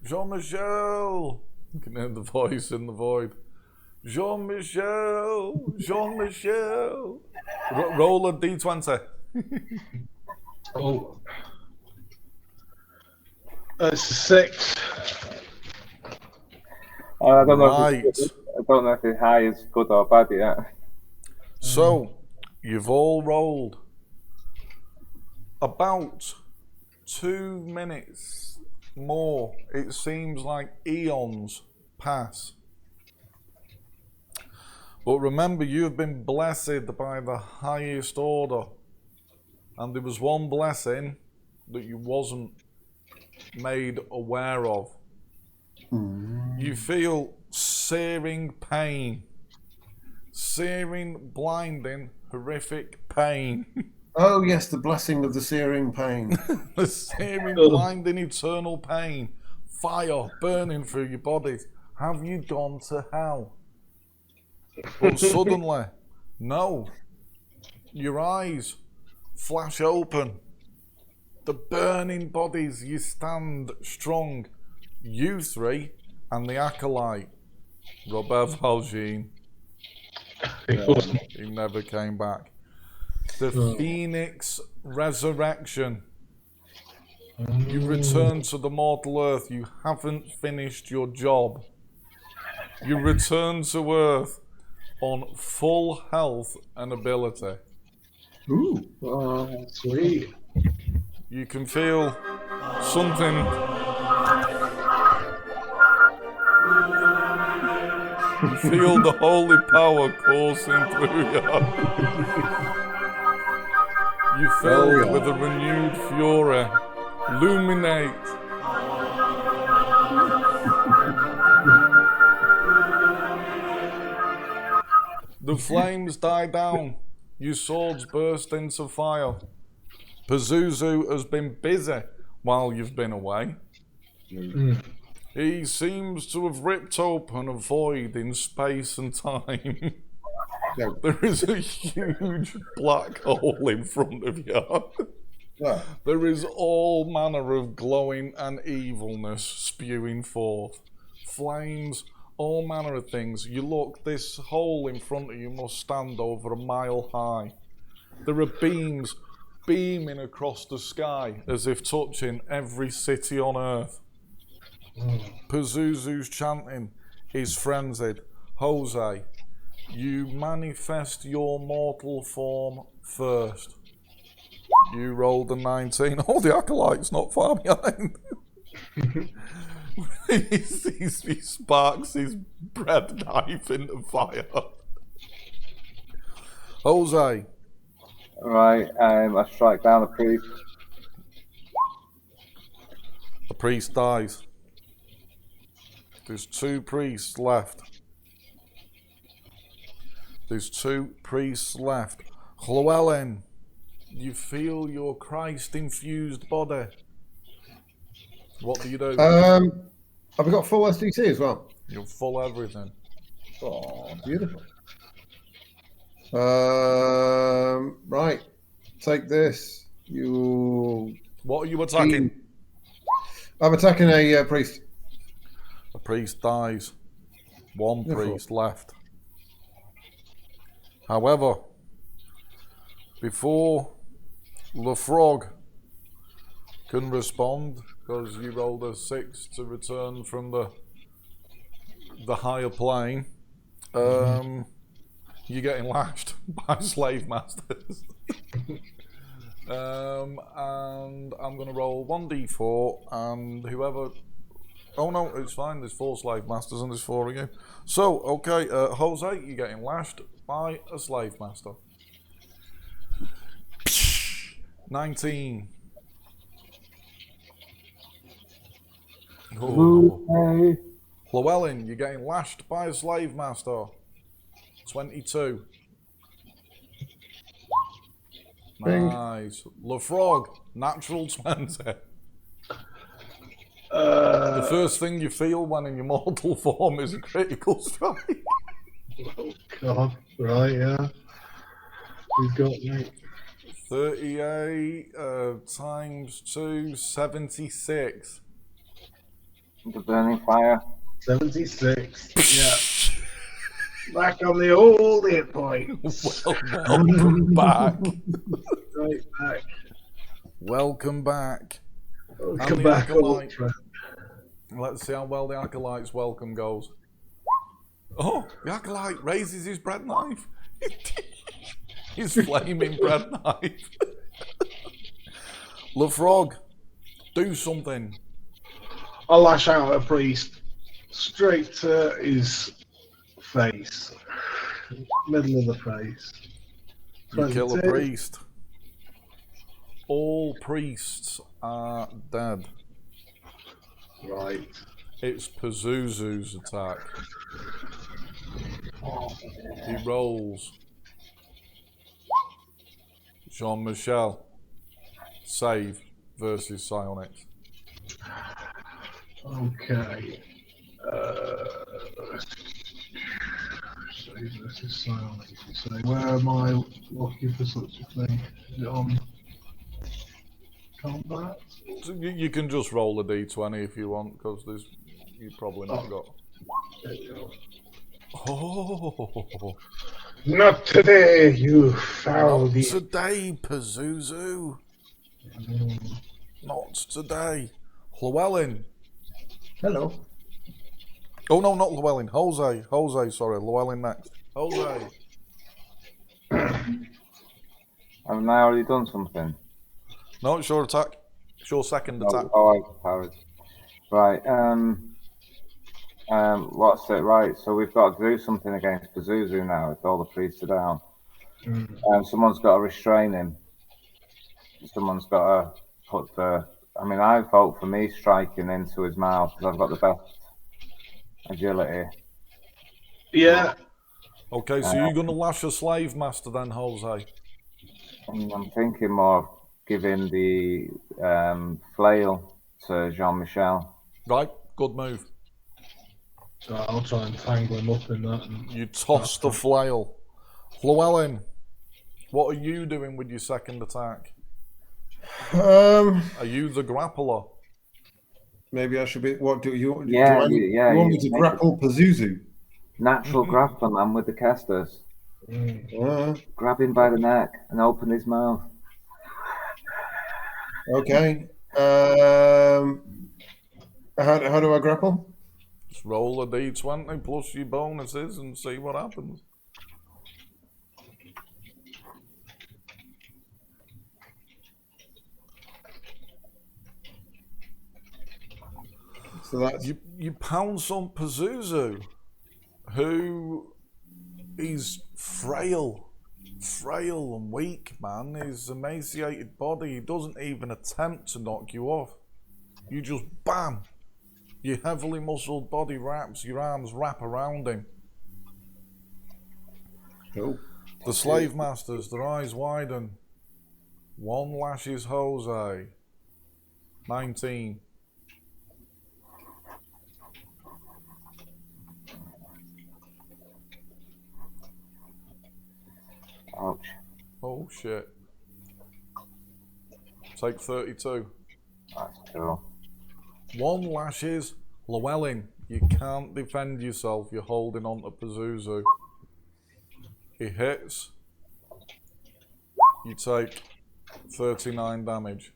Jean-Michel! You can hear the voice in the void. Jean-Michel! Jean-Michel! Roll a d20. Oh. That's a 6. I don't know. Right. I don't know if his high is good or bad yet. So, you've all rolled. About 2 minutes more. It seems like eons pass. But remember, you have been blessed by the highest order. And there was one blessing that you wasn't made aware of. You feel searing pain. Searing, blinding, horrific pain. Oh yes, the blessing of the searing pain. The searing, blinding, eternal pain. Fire burning through your body. Have you gone to hell? But suddenly, no. Your eyes flash open. The burning bodies, you stand strong. You three and the acolyte, Robert Valjean. He never came back. The Phoenix Resurrection. You return to the mortal earth. You haven't finished your job. You return to earth on full health and ability. Ooh. Oh, sweet. You can feel something. You feel the holy power coursing through you. You filled with a renewed fury. Illuminate. The flames die down. Your swords burst into fire. Pazuzu has been busy while you've been away. He seems to have ripped open a void in space and time. There is a huge black hole in front of you. There is all manner of glowing and evilness spewing forth. Flames, all manner of things. You look, this hole in front of you must stand over a mile high. There are beams beaming across the sky as if touching every city on earth. Pazuzu's chanting is frenzied. Jose, you manifest your mortal form first. You rolled a 19. Oh, the acolyte's not far behind. he sparks his bread knife in the fire. Jose. Right, I strike down the priest. The priest dies. There's 2 priests left. There's 2 priests left. Llewellyn, you feel your Christ-infused body. What do you do? Have we got full SDT as well? You're full everything. Oh, beautiful. Right. Take this. What are you attacking? I'm attacking a priest. A priest dies. 1 priest left. However, before the frog can respond, because you rolled a 6 to return from the higher plane, you're getting lashed by slave masters. And I'm going to roll 1d4, and whoever... Oh no, it's fine, there's 4 slave masters and there's 4 again. So, okay, Jose, you're getting lashed by a slave master. 19. Oh. Llewellyn, you're getting lashed by a slave master. 22. Nice. LeFrog, natural 20. The Uh, first thing you feel when in your mortal form is a critical strike. oh God. Right, yeah. We've got me. 38 times 2, 76. The burning fire. 76. Yeah. Back on the old hit point. Welcome back. Right back. Welcome back. Welcome the back, old acolyte. friend. Let's see how well the acolyte's welcome goes. Oh, the acolyte raises his bread knife. His flaming bread knife. LeFrog, do something. I lash out at a priest straight to his face. Middle of the face. You kill a 22. priest. All priests are dead. Right. It's Pazuzu's attack. He rolls. Jean-Michel. Save versus psionics. Okay. Save versus psionics. So where am I looking for such a thing? Is it on combat? So you can just roll a d20 if you want, because you've probably not got. There you go. Oh, Not today, you foul not beast. today, Pazuzu. Not today. Llewellyn. Hello. Oh no, not Llewellyn. Jose, sorry. Llewellyn next. Jose. Haven't I already done something? No, it's your attack. It's your second attack. Oh, I powered. Right. What's it? Right. So we've got to do something against Pazuzu now. If all the priests are down, someone's got to restrain him. Someone's got to put the. I mean, I vote for me striking into his mouth because I've got the best agility. Yeah. Okay, so you're going to lash a slave master then, Jose? And I'm thinking more of giving the flail to Jean-Michel. Right, good move. So I'll try and tangle him up in that. And You toss the flail. Llewellyn, what are you doing with your second attack? Are you the grappler? Maybe I should be. What do you? Yeah, you want me to make grapple Pazuzu? Natural grappling man with the casters. Uh, Grab him by the neck and open his mouth. okay. How do I grapple? Just roll a d20 plus your bonuses and see what happens. So that's You pounce on Pazuzu, who is frail and weak, man. His emaciated body, he doesn't even attempt to knock you off. You just bam! Your heavily muscled body wraps, your arms wrap around him. cool. The slave masters, their eyes widen. One lashes Jose. 19. Ouch. Oh shit. Take 32. That's cool. One lashes Llewellyn. You can't defend yourself. You're holding on to Pazuzu. He hits. You take 39 damage.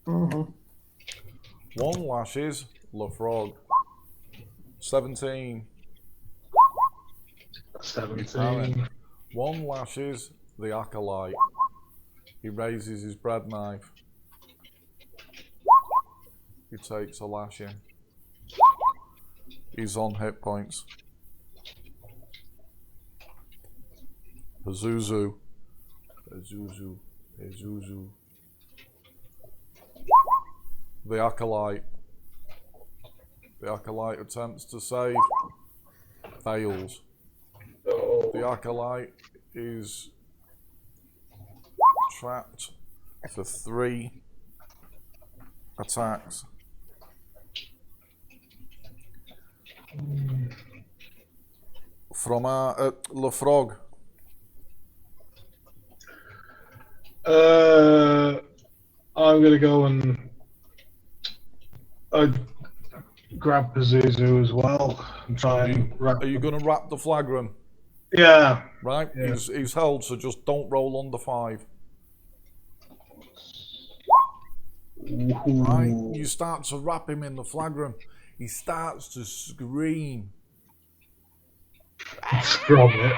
Mm-hmm. One lashes LeFrog. 17. 17. One lashes the acolyte. He raises his bread knife. He takes a lashing. He's on hit points. Pazuzu. The acolyte. The acolyte attempts to save. Fails. Oh. The acolyte is trapped for 3 attacks. From Le Frog. I'm gonna go and grab Pazuzu as well and try and wrap. Are you going to wrap the flagrum? Yeah. Right? Yeah. He's held, so just don't roll under 5. Right? You start to wrap him in the flagrum. He starts to scream. Scrum it.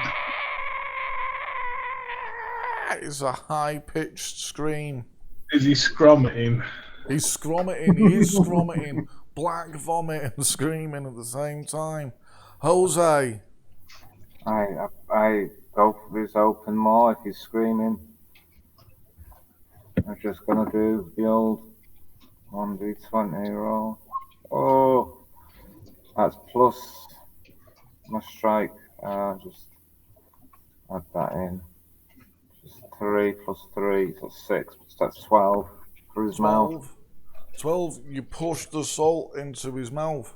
It's a high-pitched scream. Is he scrumming? He's scrummeting. He is scrummeting. Black vomit and screaming at the same time. Jose. I go for his open maw if he's screaming. I'm just gonna do the old 1d20 roll. Oh, that's plus my strike. Just add that in. Just 3 plus 3, so 6. So that's 12 for his mouth. 12. You push the salt into his mouth.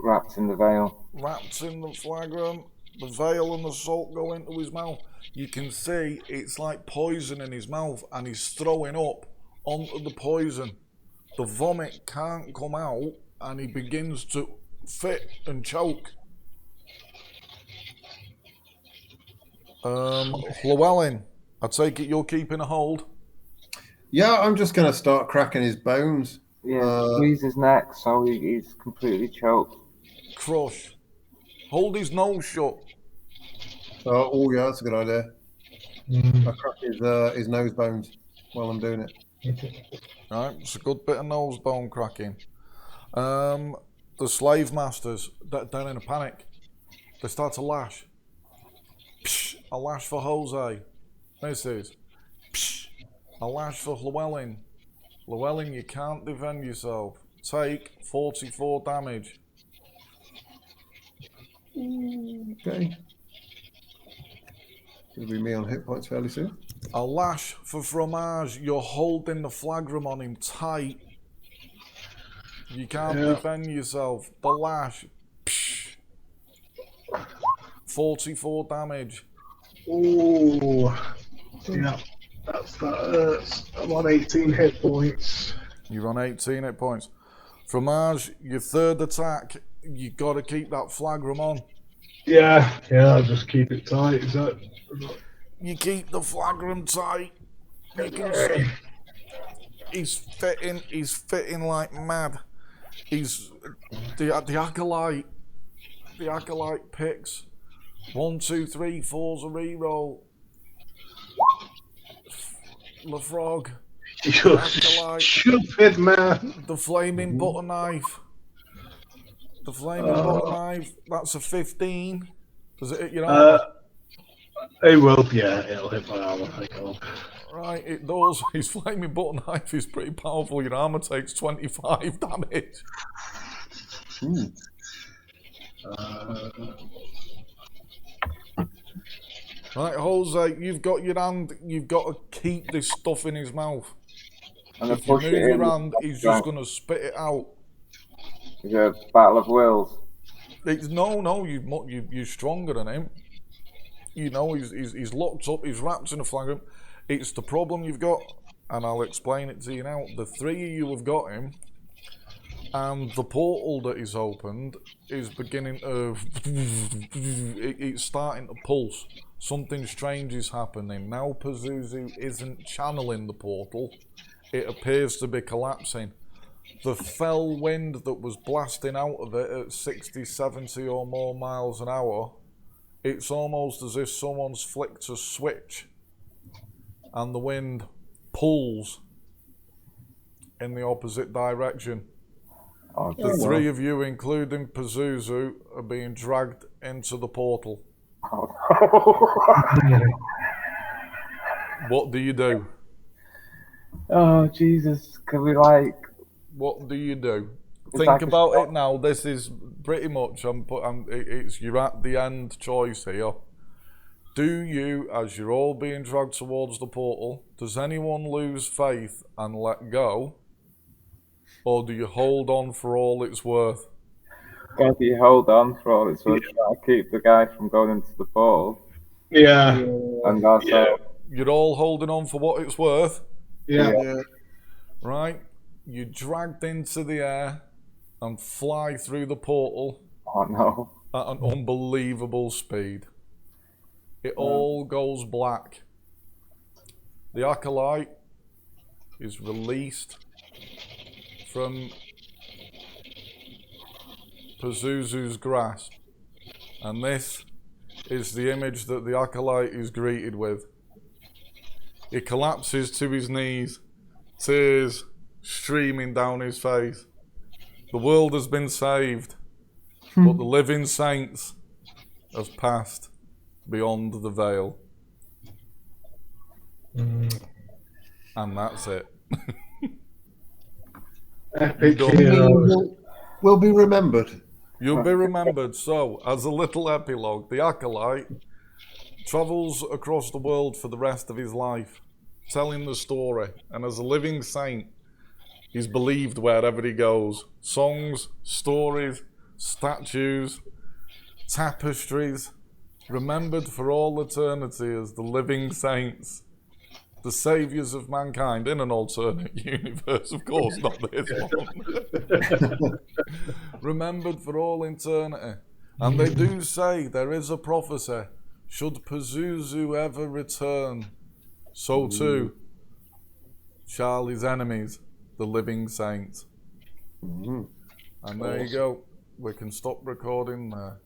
Wrapped in the veil. Wrapped in the flagrum. The veil and the salt go into his mouth. You can see it's like poison in his mouth, and he's throwing up onto the poison. The vomit can't come out, and he begins to fit and choke. Llewellyn, I take it you're keeping a hold. Yeah, I'm just going to start cracking his bones. Yeah, squeeze his neck so he's completely choked. Crush. Hold his nose shut. Oh yeah, that's a good idea. I crack his nose bones while I'm doing it. Right, it's a good bit of nose bone cracking. The slave masters, they're in a panic. They start to lash. Psh, a lash for Jose. Misses. Psh, a lash for Llewellyn. Llewellyn, you can't defend yourself. Take 44 damage. Okay. It'll be me on hit points fairly soon. A lash for Fromage. You're holding the flagrum on him tight. You can't defend yourself. The lash. Psh. 44 damage. Ooh. Yeah. That hurts. I'm on 18 hit points. You're on 18 hit points. Fromage, your third attack. You got to keep that flagrum on. Yeah, I'll just keep it tight. Is that? You keep the flagrum tight. You can see he's fitting like mad. He's the acolyte. The acolyte picks 1, 2, 3, 4's a reroll. Le Frog. You stupid man. The flaming butter knife. The flaming butter knife. That's a 15. Does it hit your armor? It will. Yeah, it'll hit my armor. I think. Right, it does. His flaming butter knife is pretty powerful. Your armor takes 25 damage. Right, Jose, you've got your hand. You've got to keep this stuff in his mouth. And If you move your hand, he's just going to spit it out. Is it a battle of wills? No, you're stronger than him. You know, he's locked up, he's wrapped in a flagrum. It's the problem you've got, and I'll explain it to you now. The 3 of you have got him, and the portal that he's opened is beginning to... It's starting to pulse. Something strange is happening. Now Pazuzu isn't channeling the portal. It appears to be collapsing. The fell wind that was blasting out of it at 60, 70 or more miles an hour, it's almost as if someone's flicked a switch and the wind pulls in the opposite direction. The 3 of you, including Pazuzu, are being dragged into the portal. What do you do? Oh, Jesus. Can we, What do you do? It's Think like about it now. This is pretty much. You're at the end choice here. Do you, as you're all being dragged towards the portal, does anyone lose faith and let go? Or do you hold on for all it's worth? If you hold on for all it's worth, that'll keep the guy from going into the portal. Yeah. And that's Yeah. You're all holding on for what it's worth, Yeah. Yeah. right? You're dragged into the air and fly through the portal oh no. at an unbelievable speed. It all goes black. The acolyte is released from Pazuzu's grasp, and this is the image that the acolyte is greeted with. He collapses to his knees, tears streaming down his face. The world has been saved, but the living saints have passed beyond the veil. And that's it. Epic Don't- heroes. Will be remembered. You'll be remembered. So, as a little epilogue, the acolyte travels across the world for the rest of his life, telling the story. And as a living saint, he's believed wherever he goes. Songs, stories, statues, tapestries, remembered for all eternity as the living saints, the saviours of mankind in an alternate universe, of course, not this one. Remembered for all eternity. And they do say there is a prophecy, should Pazuzu ever return, so too shall his enemies, the living saints. And there you go. We can stop recording there.